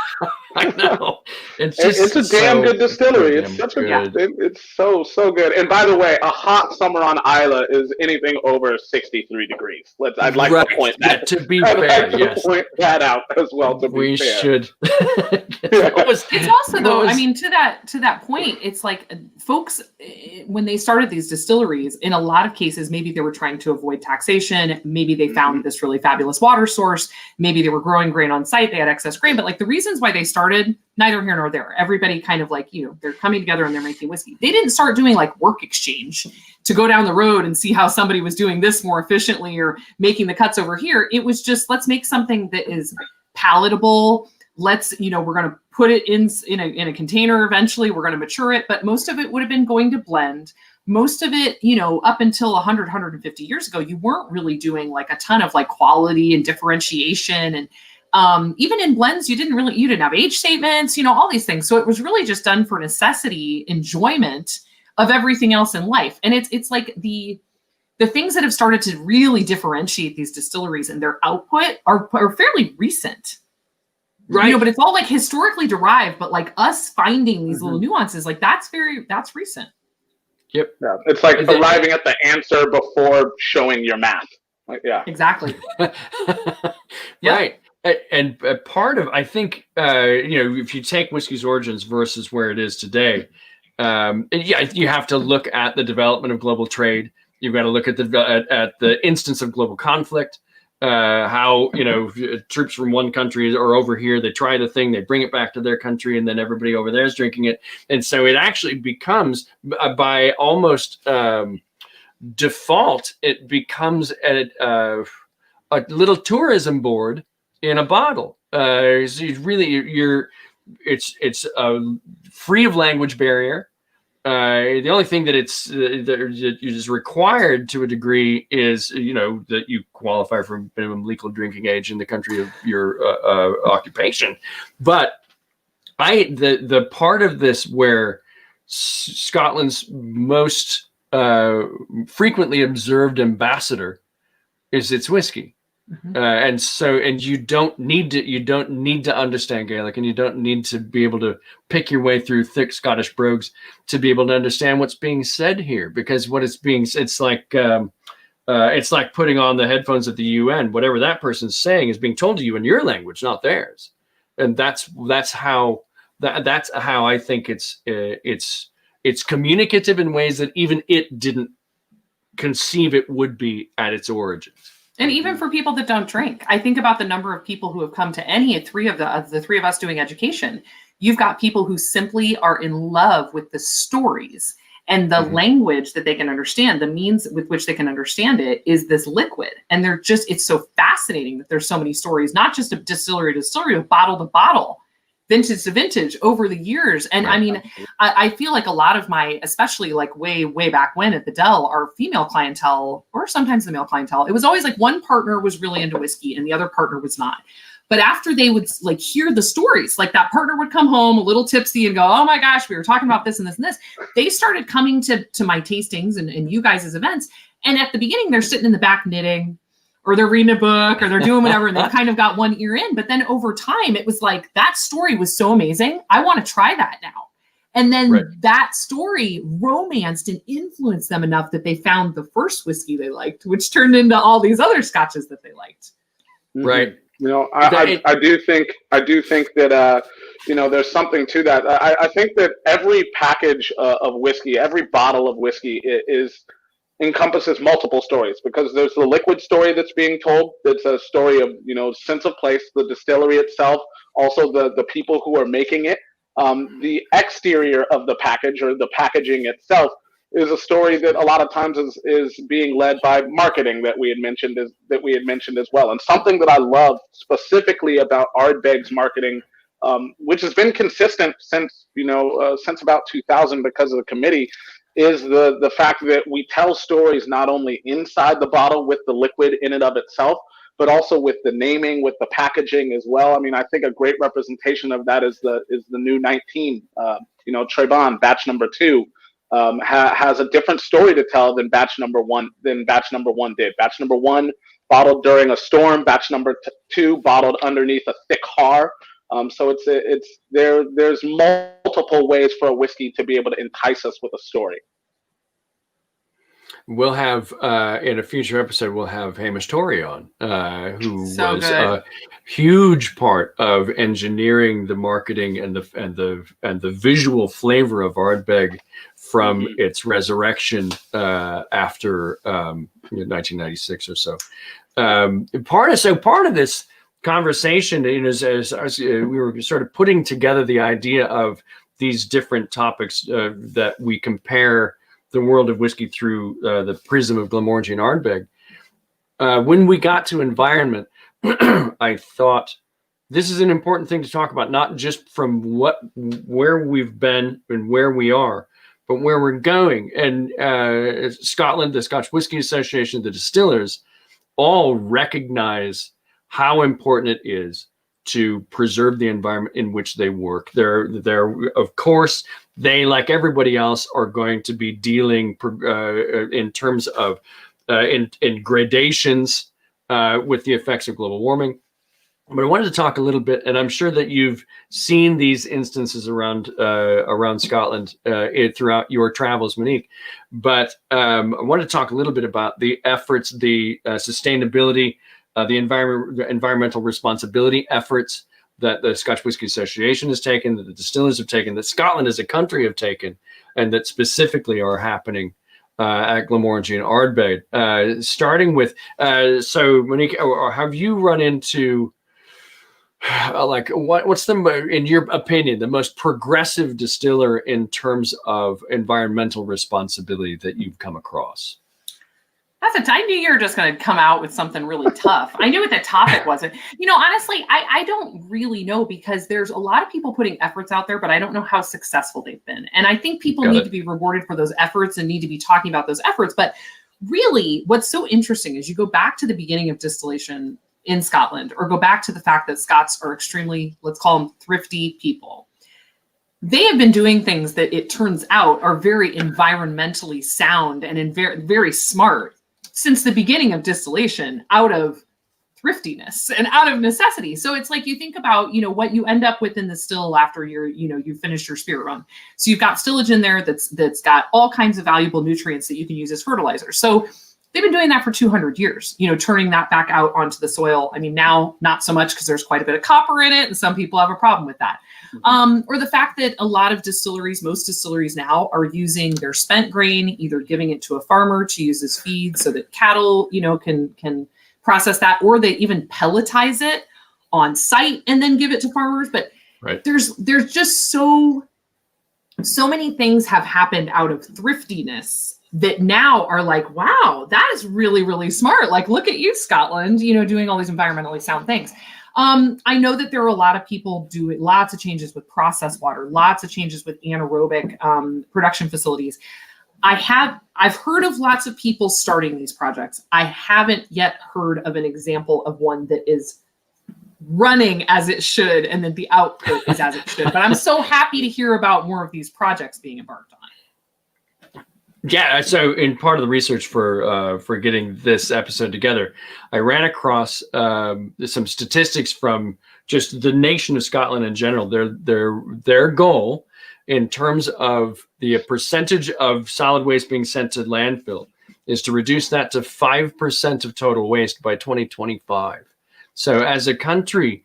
I know. It's a damn good distillery. It's such a good. It's so good. And by the way, a hot summer on Islay is anything over 63 degrees. I'd like to point that. To be fair, yes. Point that out as well. We should. It's also though. I mean, to that point, it's like folks when they started these distilleries, in a lot of cases, maybe they were trying to avoid taxation. Maybe they found this really fabulous water source. Maybe they were growing grain on site. They had excess grain, but like the reasons why they started, neither here nor there. Everybody kind of like, they're coming together and they're making whiskey. They didn't start doing like work exchange to go down the road and see how somebody was doing this more efficiently or making the cuts over here. It was just, let's make something that is palatable. Let's, we're going to put it in a container. Eventually we're going to mature it, but most of it would have been going to blend. Most of it, up until 100, 150 years ago, you weren't really doing like a ton of like quality and differentiation. And even in blends, you didn't have age statements, all these things. So it was really just done for necessity, enjoyment of everything else in life. And it's like the things that have started to really differentiate these distilleries and their output are fairly recent. Right. But it's all like historically derived, but like us finding these little nuances, like that's recent. Yep. Yeah. It's like arriving at the answer before showing your math. Like, yeah. Exactly. Right. And part of, I think, if you take whiskey's origins versus where it is today, you have to look at the development of global trade. You've got to look at the instance of global conflict, how, troops from one country are over here, they try the thing, they bring it back to their country, and then everybody over there is drinking it. And so it actually becomes, by almost default, it becomes a little tourism board in a bottle. So it's a free of language barrier. The only thing that that is required to a degree is that you qualify for minimum legal drinking age in the country of your occupation. But the part of this where Scotland's most frequently observed ambassador is its whiskey. And you don't need to understand Gaelic, and you don't need to be able to pick your way through thick Scottish brogues to be able to understand what's being said here, because it's like putting on the headphones at the UN. Whatever that person's saying is being told to you in your language, not theirs. And that's how I think it's communicative in ways that even it didn't conceive it would be at its origins. And even for people that don't drink, I think about the number of people who have come to any three of the three of us doing education. You've got people who simply are in love with the stories and the language that they can understand. The means with which they can understand it is this liquid. And it's so fascinating that there's so many stories, not just of distillery to distillery, but bottle to bottle, vintage to vintage over the years. And I mean, I feel like a lot of my, especially like way back when at the Dell, our female clientele, or sometimes the male clientele, it was always like one partner was really into whiskey and the other partner was not. But after they would like hear the stories, like that partner would come home a little tipsy and go, oh my gosh, we were talking about this and this and this. They started coming to my tastings and you guys' events. And at the beginning, they're sitting in the back knitting, or they're reading a book, or they're doing whatever, and they kind of got one ear in. But then over time, it was like, that story was so amazing. I want to try that now. And then that story romanced and influenced them enough that they found the first whiskey they liked, which turned into all these other scotches that they liked. Right. I do think that, there's something to that. I think that every package of whiskey, every bottle of whiskey is encompasses multiple stories, because there's the liquid story that's being told. It's a story of, sense of place, the distillery itself, also the people who are making it. The exterior of the package, or the packaging itself, is a story that a lot of times is being led by marketing that we had mentioned as well. And something that I love specifically about Ardbeg's marketing, which has been consistent since about 2000 because of the committee, is the fact that we tell stories not only inside the bottle with the liquid in and of itself, but also with the naming, with the packaging as well. I mean, I think a great representation of that is the new 19, Trebon batch number 2. Has a different story to tell than batch number one did. Batch number 1 bottled during a storm. Batch number 2 bottled underneath a thick har. So there's multiple ways for a whiskey to be able to entice us with a story. We'll have in a future episode, we'll have Hamish Torrey on, who was a huge part of engineering the marketing and the visual flavor of Ardbeg from its resurrection after 1996 or so. Part of this conversation, as we were sort of putting together the idea of these different topics that we compare the world of whiskey through the prism of Glenmorangie and Ardbeg. When we got to environment, I thought this is an important thing to talk about, not just from where we've been and where we are, but where we're going. And Scotland, the Scotch Whisky Association, the distillers all recognize how important it is to preserve the environment in which they work. They're of course, they, like everybody else, are going to be dealing in terms of in gradations with the effects of global warming. But I wanted to talk a little bit, and I'm sure that you've seen these instances around Scotland throughout your travels, Monique. But I wanted to talk a little bit about the efforts, the sustainability, the environmental responsibility efforts that the Scotch Whisky Association has taken, that the distillers have taken, that Scotland as a country have taken, and that specifically are happening at Glenmorangie and Ardbeg. Starting with, so Monique, have you run into what's in your opinion, the most progressive distiller in terms of environmental responsibility that you've come across? I knew you were just going to come out with something really tough. I knew what the topic wasn't. Honestly, I don't really know, because there's a lot of people putting efforts out there, but I don't know how successful they've been. And I think people need to be rewarded for those efforts and need to be talking about those efforts. But really, what's so interesting is you go back to the beginning of distillation in Scotland, or go back to the fact that Scots are extremely, let's call them thrifty people. They have been doing things that it turns out are very environmentally sound and very, very smart since the beginning of distillation, out of thriftiness and out of necessity. So it's like, you think about, what you end up with in the still after you finish your spirit run. So you've got stillage in there that's got all kinds of valuable nutrients that you can use as fertilizer. So they've been doing that for 200 years, turning that back out onto the soil. I mean, now not so much, because there's quite a bit of copper in it, and some people have a problem with that. Or the fact that a lot of most distilleries now are using their spent grain, either giving it to a farmer to use as feed so that cattle, can process that, or they even pelletize it on site and then give it to farmers. But there's just so many things have happened out of thriftiness that now are like, wow, that is really, really smart. Like, look at you, Scotland, doing all these environmentally sound things. I know that there are a lot of people doing lots of changes with processed water, lots of changes with anaerobic production facilities. I've heard of lots of people starting these projects. I haven't yet heard of an example of one that is running as it should, and then the output is as it should. But I'm so happy to hear about more of these projects being embarked on. Yeah, so in part of the research for getting this episode together, I ran across some statistics from just the nation of Scotland in general. Their goal in terms of the percentage of solid waste being sent to landfill is to reduce that to 5% of total waste by 2025. So as a country,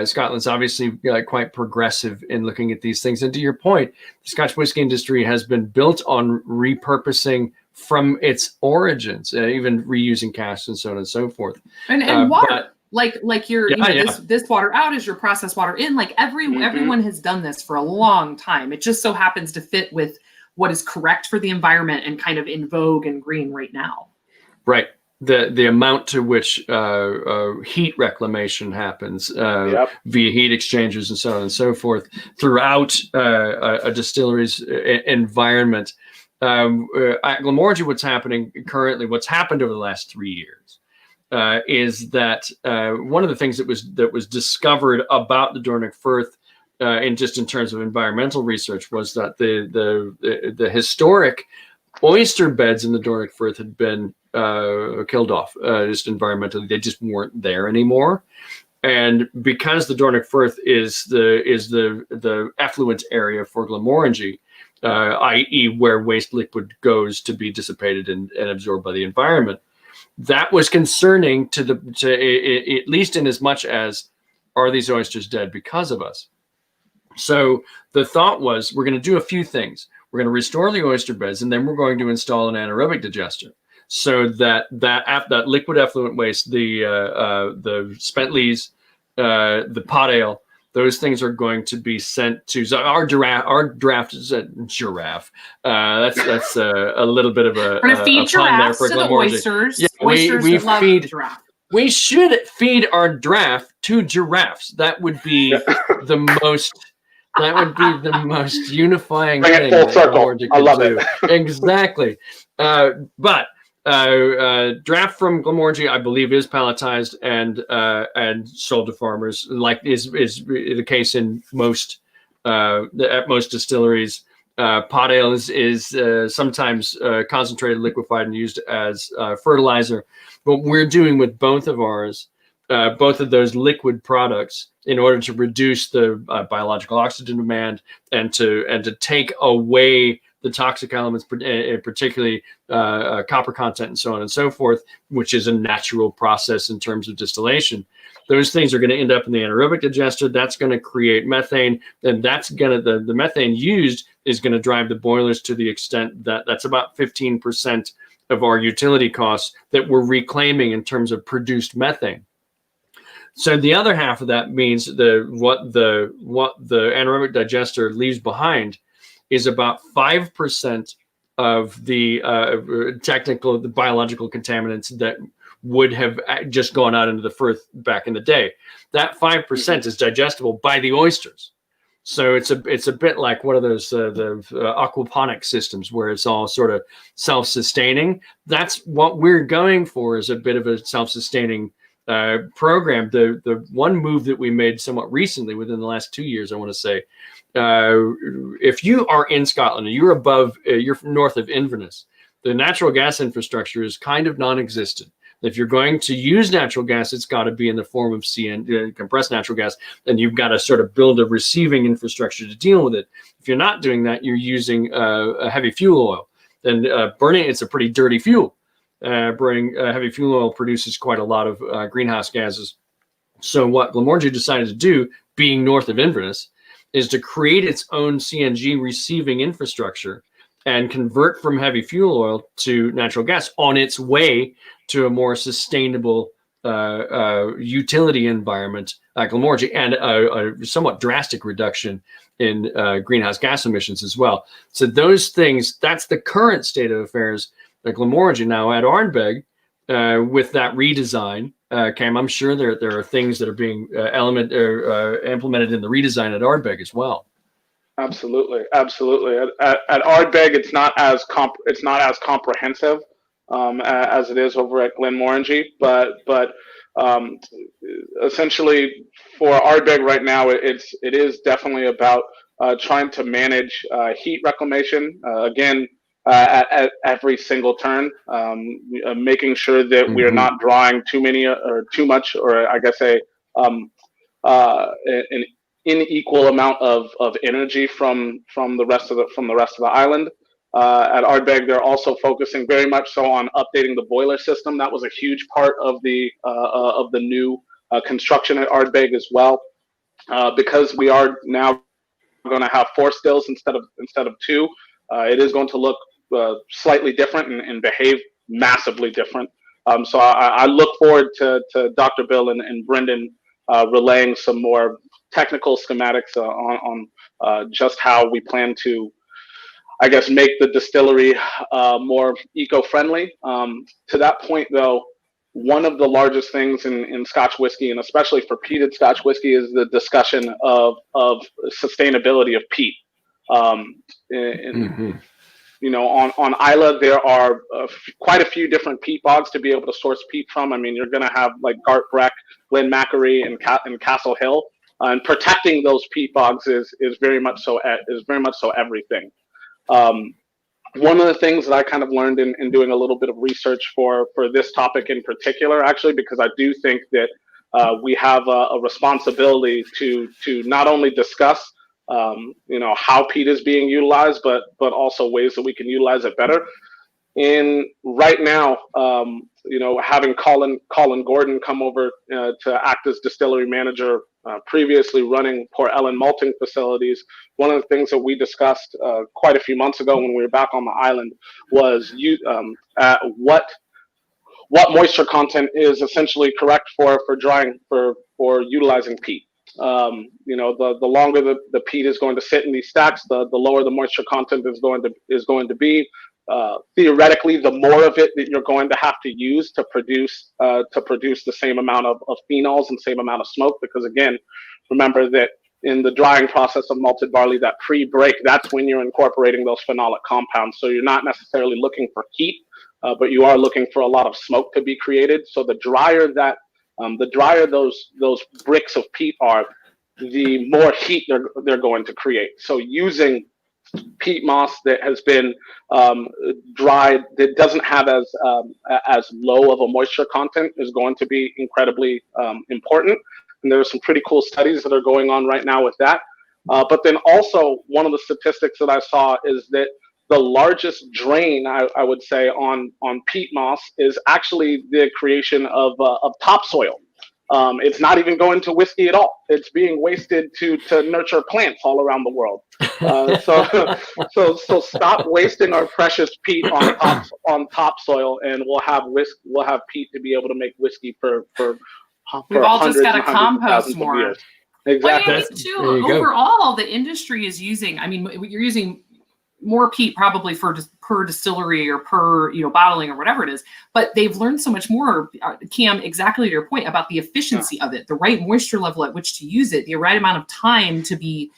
Scotland's obviously quite progressive in looking at these things. And to your point, the Scotch whisky industry has been built on repurposing, from its origins, even reusing casks and so on and so forth. And water. Like your this water out is your processed water in. Like everyone has done this for a long time. It just so happens to fit with what is correct for the environment and kind of in vogue and green right now. Right. The amount to which heat reclamation happens via heat exchangers and so on and so forth throughout a distillery's environment. At Glenmorangie, what's happening currently, what's happened over the last 3 years, is that one of the things that was discovered about the Dornoch Firth, in terms of environmental research, was that the historic oyster beds in the Dornoch Firth had been killed off just environmentally. They just weren't there anymore. And because the Dornoch Firth is the effluent area for Glenmorangie, i.e. where waste liquid goes to be dissipated and absorbed by the environment, that was concerning to at least in as much as, are these oysters dead because of us? So the thought was, we're going to do a few things. We're going to restore the oyster beds, and then we're going to install an anaerobic digester, so that liquid effluent waste, the spent lees, the pot ale, those things are going to be sent to our draft is a giraffe. That's a little bit of a feed giraffes to the oysters. Yeah, oysters we love feed giraffe. We should feed our draft to giraffes. That would be the most. That would be the most unifying Bring thing. It full circle. I love it. Exactly. But draft from Glenmorangie, I believe, is palletized and sold to farmers, like is the case in most at most distilleries. Pot ale is sometimes concentrated, liquefied, and used as fertilizer. What we're doing with both of ours, both of those liquid products, in order to reduce the biological oxygen demand and to take away the toxic elements, particularly copper content and so on and so forth, which is a natural process in terms of distillation. Those things are going to end up in the anaerobic digester. That's going to create methane, and that's going to the methane used is going to drive the boilers to the extent that that's about 15% of our utility costs that we're reclaiming in terms of produced methane. So the other half of that means what the anaerobic digester leaves behind is about 5% of the the biological contaminants that would have just gone out into the Firth back in the day. That 5% is digestible by the oysters. So it's a bit like one of those the aquaponic systems where it's all sort of self-sustaining. That's what we're going for, is a bit of a self-sustaining program. The one move that we made somewhat recently, within the last 2 years, I want to say, if you are in Scotland and you're above, you're north of Inverness, the natural gas infrastructure is kind of non-existent. If you're going to use natural gas, it's got to be in the form of compressed natural gas, and you've got to sort of build a receiving infrastructure to deal with it. If you're not doing that, you're using a heavy fuel oil, and burning it's a pretty dirty fuel. Burning heavy fuel oil produces quite a lot of greenhouse gases. So what Glenmorangie decided to do, being north of Inverness, is to create its own CNG receiving infrastructure and convert from heavy fuel oil to natural gas on its way to a more sustainable utility environment at Glenmorangie, and a somewhat drastic reduction in greenhouse gas emissions as well. So those things, that's the current state of affairs at Glenmorangie. Now at Ardbeg, with that redesign, Cam, I'm sure there are things that are being implemented in the redesign at Ardbeg as well. Absolutely. At Ardbeg, it's not as comprehensive as it is over at Glenmorangie, but essentially for Ardbeg right now, it is definitely about trying to manage heat reclamation again at every single turn, making sure that we are not drawing too many or too much, or I guess an unequal amount of energy from the rest of the island. At Ardbeg, they're also focusing very much so on updating the boiler system. That was a huge part of the new construction at Ardbeg as well, because we are now going to have 4 stills instead of 2. It is going to look slightly different and behave massively different. So I look forward to Dr. Bill and Brendan relaying some more technical schematics on just how we plan to, I guess, make the distillery more eco-friendly. To that point, though, one of the largest things in Scotch whiskey, and especially for peated Scotch whiskey, is the discussion of sustainability of peat. You know, on Isla, there are quite a few different peat bogs to be able to source peat from. I mean, you're going to have like Gartbreck, Glenmorangie, and Castle Hill, and protecting those peat bogs is very much so everything. One of the things that I kind of learned in doing a little bit of research for this topic in particular, actually, because I do think that we have a responsibility to not only discuss you know, how peat is being utilized, but also ways that we can utilize it better. And right now, you know, having Colin Gordon come over to act as distillery manager, previously running Port Ellen malting facilities, one of the things that we discussed quite a few months ago when we were back on the island was what moisture content is essentially correct for drying for utilizing peat. You know, the longer the peat is going to sit in these stacks, the lower the moisture content is going to be. Theoretically, the more of it that you're going to have to use to produce the same amount of phenols and same amount of smoke, because again, remember that in the drying process of malted barley, that pre-break, that's when you're incorporating those phenolic compounds. So you're not necessarily looking for heat, but you are looking for a lot of smoke to be created. So the drier those bricks of peat are, the more heat they're going to create. So using peat moss that has been dried, that doesn't have as low of a moisture content, is going to be incredibly important. And there are some pretty cool studies that are going on right now with that. But then also, one of the statistics that I saw is that the largest drain, I would say, on peat moss is actually the creation of topsoil. It's not even going to whiskey at all. It's being wasted to nurture plants all around the world. So stop wasting our precious peat on topsoil, and we'll have peat to be able to make whiskey for we've all just got to compost more. Exactly. Well, I think too, overall, the industry is using, I mean, you're using more peat probably per distillery or per, you know, bottling or whatever it is, but they've learned so much more, Cam, exactly to your point about the efficiency of it, the right moisture level at which to use it, the right amount of time to be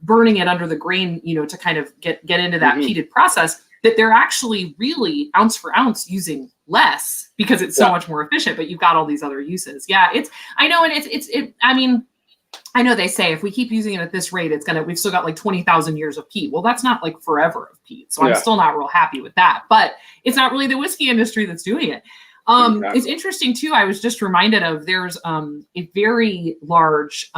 burning it under the grain, you know, to kind of get into that peated process, that they're actually really ounce for ounce using less because it's so much more efficient, but you've got all these other uses. Yeah, I know. And I mean, I know they say if we keep using it at this rate, we've still got like 20,000 years of peat. Well, that's not like forever of peat. So I'm still not real happy with that, but it's not really the whiskey industry that's doing it. It's interesting too. I was just reminded of, there's a very large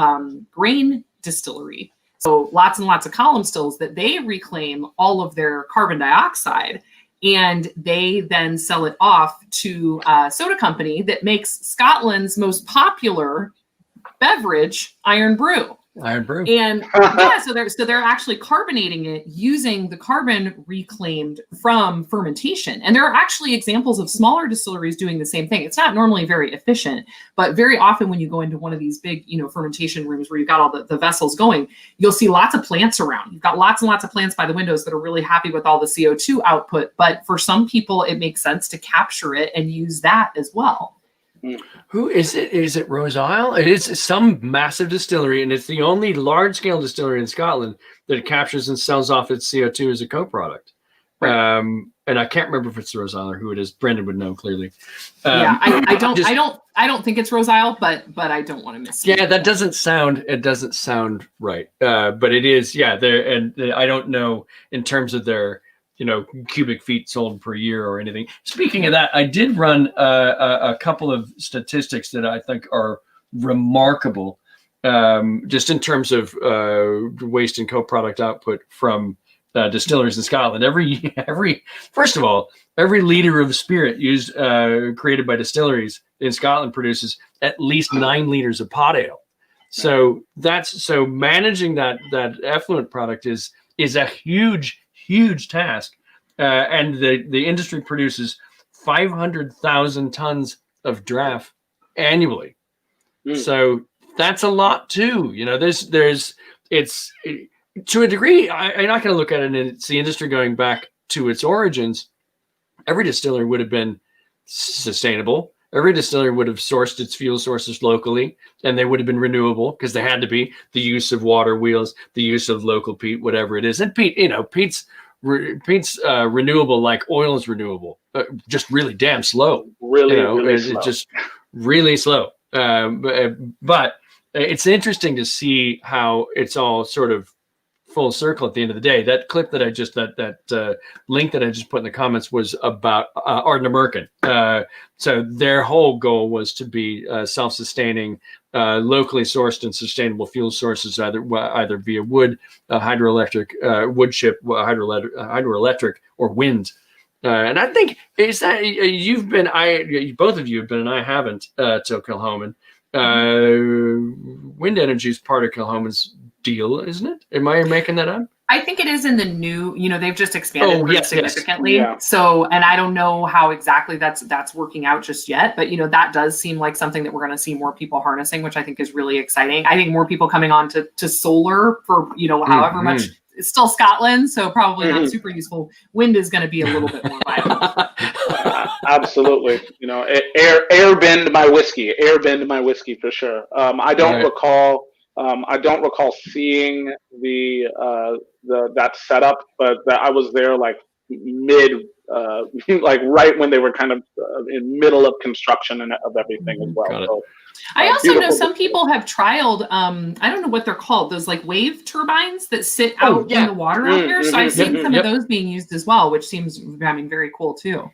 grain distillery. So lots and lots of column stills that they reclaim all of their carbon dioxide, and they then sell it off to a soda company that makes Scotland's most popular beverage, Iron Brew. Iron Brew. And so they're actually carbonating it using the carbon reclaimed from fermentation. And there are actually examples of smaller distilleries doing the same thing. It's not normally very efficient, but very often when you go into one of these big, you know, fermentation rooms where you've got all the vessels going, you'll see lots of plants around. You've got lots and lots of plants by the windows that are really happy with all the CO2 output. But for some people, it makes sense to capture it and use that as well. Who is it? Is it Rose Isle? It is some massive distillery, and it's the only large-scale distillery in Scotland that captures and sells off its CO2 as a co-product. Right. And I can't remember if it's Rose Isle or who it is. Brendan would know clearly. I don't think it's Rose Isle, but I don't want to miss. Yeah, that doesn't sound. It doesn't sound right. But it is. Yeah, I don't know in terms of their, you know, cubic feet sold per year or anything. Speaking of that, I did run a couple of statistics that I think are remarkable, just in terms of waste and co-product output from distilleries in Scotland. First of all, every liter of spirit used created by distilleries in Scotland produces at least 9 liters of pot ale. So managing that effluent product is a huge task. and the industry produces 500,000 tons of draft annually. So that's a lot too. You know, it's to a degree. I'm not going to look at it, and it's the industry going back to its origins. Every distillery would have been sustainable. Every distillery would have sourced its fuel sources locally, and they would have been renewable because they had to be. The use of water wheels, the use of local peat, whatever it is. And peat, you know, peat's renewable like oil is renewable, just really damn slow. Really, you know, really it's slow. just really slow. But it's interesting to see how it's all sort of full circle at the end of the day. That clip that I just that link that I just put in the comments was about Ardbeg. So their whole goal was to be self-sustaining, locally sourced and sustainable fuel sources, either via wood, hydroelectric, wood chip, hydroelectric, or wind. And I think is that you've been, both of you have been, and I haven't, to Kilchoman. Wind energy is part of Kilchoman's deal, isn't it? Am I making that up? I think it is in the new, you know, they've just expanded pretty significantly. Yeah. So, and I don't know how exactly that's working out just yet, but you know, that does seem like something that we're going to see more people harnessing, which I think is really exciting. I think more people coming on to solar for, you know, however much. It's still Scotland, so probably not super useful. Wind is going to be a little bit more viable. Absolutely. You know, airbend my whiskey for sure. I don't recall seeing that setup, but I was there like like right when they were kind of in middle of construction and of everything as well. So, I also know some people have trialed, I don't know what they're called, those like wave turbines that sit out in the water out there. So I've seen some of those being used as well, which seems, I mean, very cool too.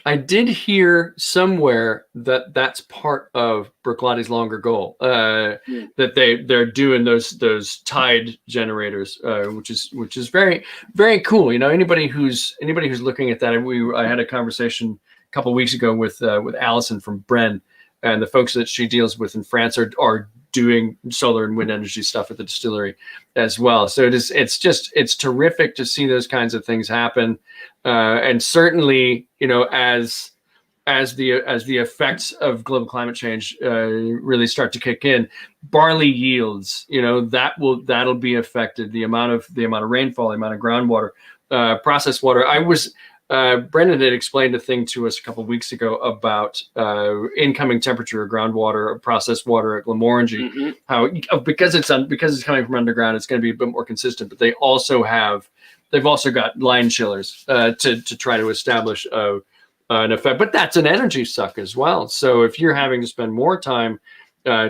I did hear somewhere that that's part of Bruichllatte's longer goal, that they're doing those tide generators, which is very, very cool. You know, anybody who's looking at that, I had a conversation a couple of weeks ago with Allison from Bren, and the folks that she deals with in France are doing solar and wind energy stuff at the distillery as well. So it's terrific to see those kinds of things happen. And certainly, you know, as the effects of global climate change really start to kick in, barley yields, you know, that'll be affected. The amount of rainfall, the amount of groundwater, processed water. Brendan had explained a thing to us a couple of weeks ago about incoming temperature of groundwater, processed water at Glenmorangie. How because it's coming from underground, it's going to be a bit more consistent. But they've also got line chillers to try to establish an effect. But that's an energy suck as well. So if you're having to spend more time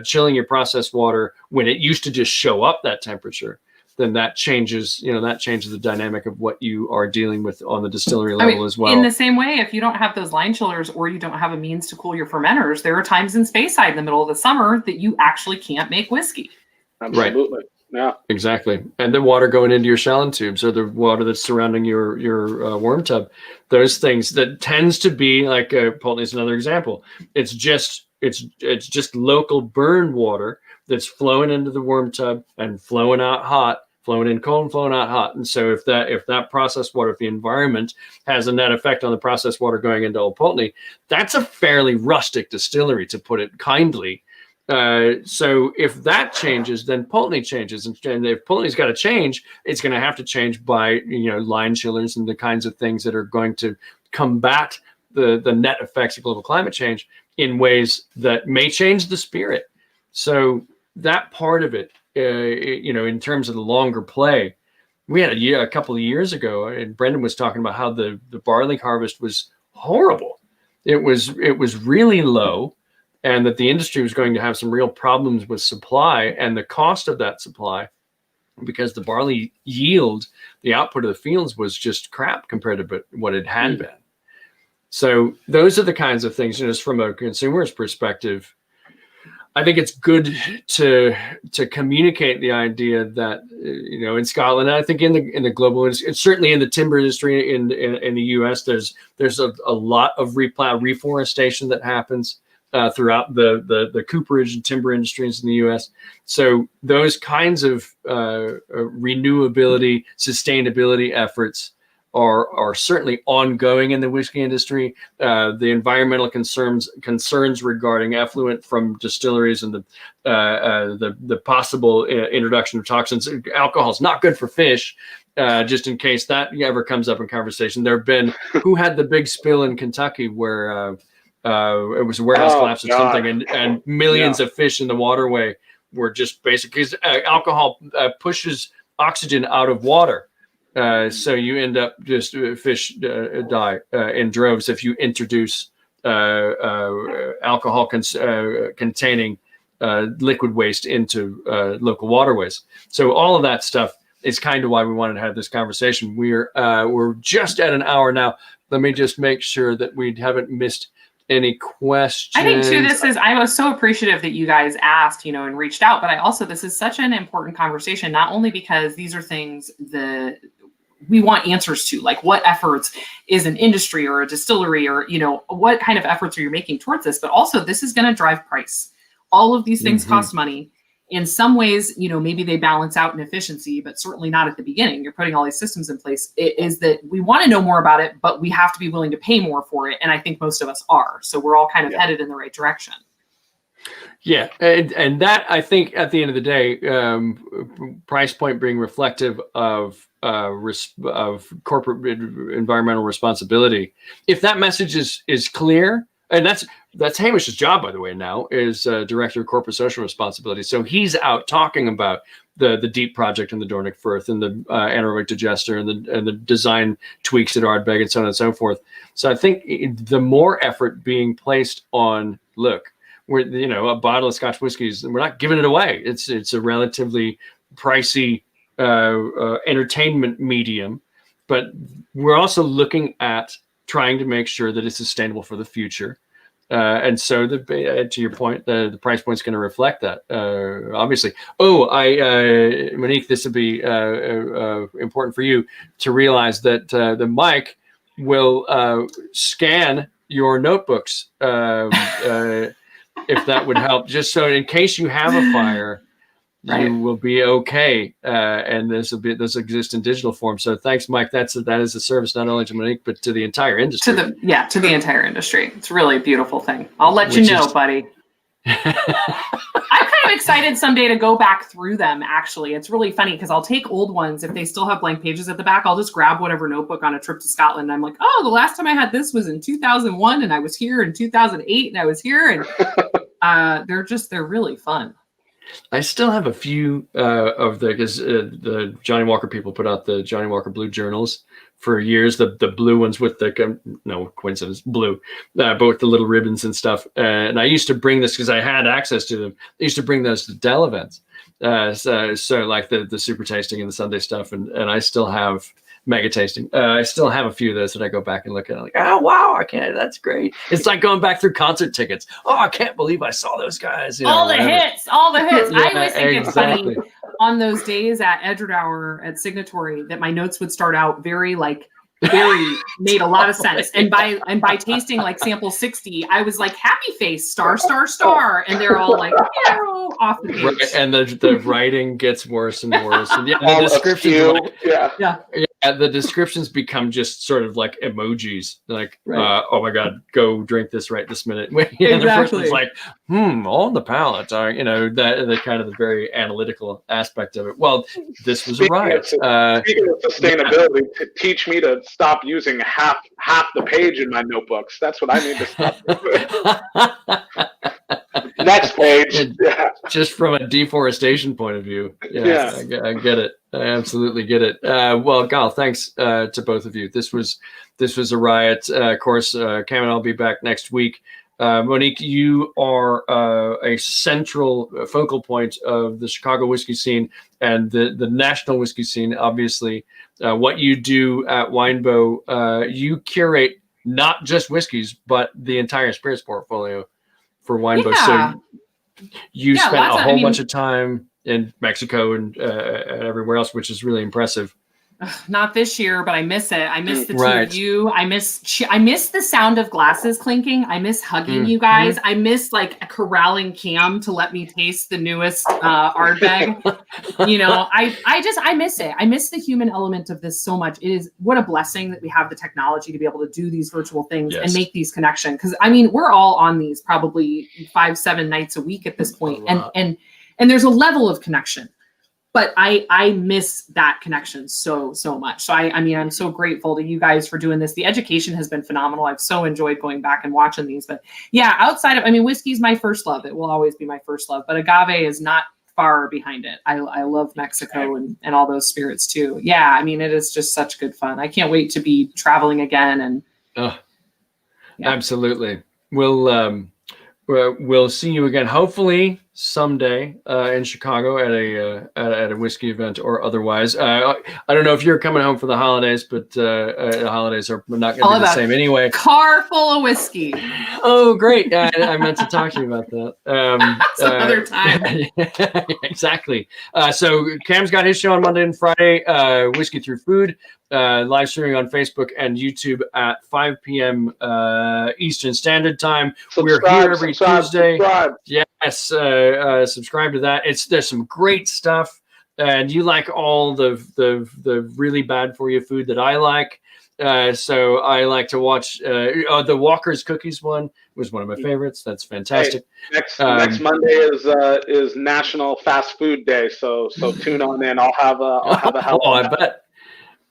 chilling your processed water when it used to just show up that temperature, then that changes the dynamic of what you are dealing with on the distillery level as well. In the same way, if you don't have those line chillers or you don't have a means to cool your fermenters, there are times in Speyside in the middle of the summer that you actually can't make whiskey. Absolutely. Right. Yeah. Exactly. And the water going into your shallon tubes or the water that's surrounding your worm tub, those things that tends to be like Pulteney is another example. It's just local burned water that's flowing into the worm tub and flowing out hot, flowing in cold and flowing out hot. And so if that processed water, if the environment has a net effect on the processed water going into Old Pulteney, that's a fairly rustic distillery, to put it kindly. So if that changes, then Pulteney changes. And if Pulteney's got to change, it's going to have to change by, you know, line chillers and the kinds of things that are going to combat the net effects of global climate change in ways that may change the spirit. So that part of it, you know, in terms of the longer play, we had a couple of years ago, and Brendan was talking about how the barley harvest was horrible. It was really low, and that the industry was going to have some real problems with supply and the cost of that supply, because the barley yield, the output of the fields was just crap compared to what it had been. So those are the kinds of things, you know, just from a consumer's perspective. I think it's good to communicate the idea that, you know, in Scotland, and I think in the global, it's certainly in the timber industry in the U.S. There's a lot of reforestation that happens throughout the cooperage and timber industries in the U.S. So those kinds of renewability, sustainability efforts are certainly ongoing in the whiskey industry. The environmental concerns regarding effluent from distilleries and the possible introduction of toxins. Alcohol is not good for fish. Just in case that ever comes up in conversation, there have been who had the big spill in Kentucky where it was a warehouse collapse or something, and millions of fish in the waterway were just basically alcohol pushes oxygen out of water. So you end up just fish die in droves if you introduce alcohol containing liquid waste into local waterways. So all of that stuff is kind of why we wanted to have this conversation. We're just at an hour now. Let me just make sure that we haven't missed any questions. I think too, I was so appreciative that you guys asked, and reached out, but this is such an important conversation, not only because these are things that we want answers to, like what efforts is an industry or a distillery or, what kind of efforts are you making towards this, but also this is going to drive price. All of these things cost money. In some ways, maybe they balance out in efficiency, but certainly not at the beginning. You're putting all these systems in place. It is that we want to know more about it, but we have to be willing to pay more for it. And I think most of us are. So we're all kind of headed in the right direction. Yeah. And that, I think, at the end of the day, price point being reflective of corporate environmental responsibility. If that message is clear, and that's Hamish's job, by the way, now is Director of Corporate Social Responsibility. So he's out talking about the Deep Project in the Dornick Firth and the anaerobic digester and the design tweaks at Ardbeg and so on and so forth. So I think the more effort being placed on, look, we're, a bottle of Scotch whiskeys, we're not giving it away. It's a relatively pricey entertainment medium, but we're also looking at trying to make sure that it's sustainable for the future. And so to your point, the price point is going to reflect that, obviously. Monique, this would be important for you to realize that the mic will scan your notebooks, if that would help, just so in case you have a fire, you will be okay. And this exist in digital form. So thanks, Mike. That is a service not only to Monique, but to the entire industry. To the entire industry. It's really a beautiful thing. I'll let you know, buddy. I'm kind of excited someday to go back through them. Actually, it's really funny because I'll take old ones if they still have blank pages at the back. I'll just grab whatever notebook on a trip to Scotland. I'm like, the last time I had this was in 2001, and I was here in 2008, and I was here, and they're really fun. I still have a few of because the Johnny Walker people put out the Johnny Walker Blue journals for years, the blue ones with the, no coincidence, blue, but with the little ribbons and stuff. And I used to bring this because I had access to them. I used to bring those to Dell events. So like the super tasting and the Sunday stuff. And I still have mega tasting. I still have a few of those that I go back and look at. I'm like, oh, wow, that's great. It's like going back through concert tickets. Oh, I can't believe I saw those guys. All the hits. Yeah, I always think it's funny on those days at Edward Hour at Signatory that my notes would start out very made a lot of sense. And by tasting like sample 60, I was like, happy face, star, star, star. And they're all like, off the page. Right, and the writing gets worse and worse. And the descriptions, the descriptions become just sort of like emojis, like, oh my God, go drink this right this minute. And the person's like, on the palate, the kind of the very analytical aspect of it. Well, this was a riot. Speaking of sustainability, to teach me to stop using half the page in my notebooks. That's what I need to stop doing. Next page. Just from a deforestation point of view. I get it. I absolutely get it. Well, Gal, thanks to both of you. This was a riot. Of course, Cam and I'll be back next week. Monique, you are a central focal point of the Chicago whiskey scene and the national whiskey scene. Obviously, what you do at Winebow, you curate not just whiskeys, but the entire spirits portfolio for Winebow. So you spent a whole bunch of time in Mexico and everywhere else, which is really impressive. Not this year, but I miss it. I miss the two Right. of you. I miss the sound of glasses clinking. I miss hugging you guys. I miss like corralling Cam to let me taste the newest Ardbeg. You know, I miss it. I miss the human element of this so much. It is what a blessing that we have the technology to be able to do these virtual things and make these connections. Because I mean, we're all on these probably 5-7 nights a week at this point, and there's a level of connection. But I miss that connection so much. So I mean, I'm so grateful to you guys for doing this. The education has been phenomenal. I've so enjoyed going back and watching these. But yeah, outside of, I mean, whiskey's my first love. It will always be my first love. But agave is not far behind it. I love Mexico and all those spirits too. Yeah, I mean, it is just such good fun. I can't wait to be traveling again. And absolutely. We'll see you again, hopefully someday in Chicago at a whiskey event or otherwise. I don't know if you're coming home for the holidays, but the holidays are not going to be the same anyway. Car full of whiskey. Oh, great! I meant to talk to you about that. That's another time. Exactly. So Cam's got his show on Monday and Friday. Whiskey Through Food. Live streaming on Facebook and YouTube at 5 p.m. Eastern Standard Time. We're here every Tuesday. Yes, subscribe to that. There's some great stuff, and you like all the really bad for you food that I like. So I like to watch the Walker's Cookies one was one of my favorites. That's fantastic. Hey, next Monday is National Fast Food Day, so tune on in. I'll have a hell. Oh,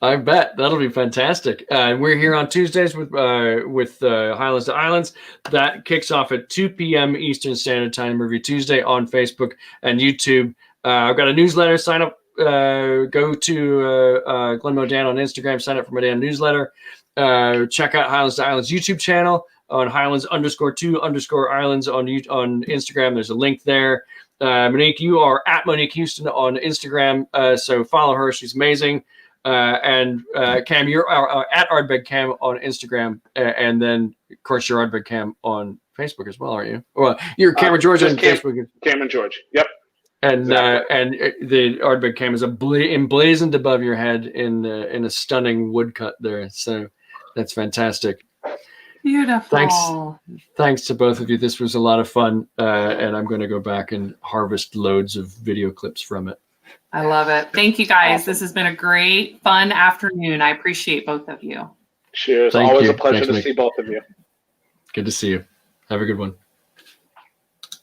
I bet that'll be fantastic. We're here on Tuesdays with Highlands to Islands. That kicks off at 2 p.m. Eastern Standard Time every Tuesday on Facebook and YouTube. I've got a newsletter. Sign up. Go to Glenmo Dan on Instagram. Sign up for my damn newsletter. Check out Highlands to Islands YouTube channel on Highlands_2_Islands on Instagram. There's a link there. Monique, you are at Monique Huston on Instagram. So follow her. She's amazing. And Cam, you're at Ardbeg Cam on Instagram, and then of course you're Ardbeg Cam on Facebook as well, aren't you? Well, you're Cameron George on Facebook. Cameron George. Yep. And and the Ardbeg Cam is emblazoned above your head in a stunning woodcut there. So that's fantastic. Beautiful. Thanks to both of you. This was a lot of fun, and I'm going to go back and harvest loads of video clips from it. I love it. Thank you, guys. This has been a great, fun afternoon. I appreciate both of you. Cheers. Always a pleasure to see both of you. Good to see you. Have a good one.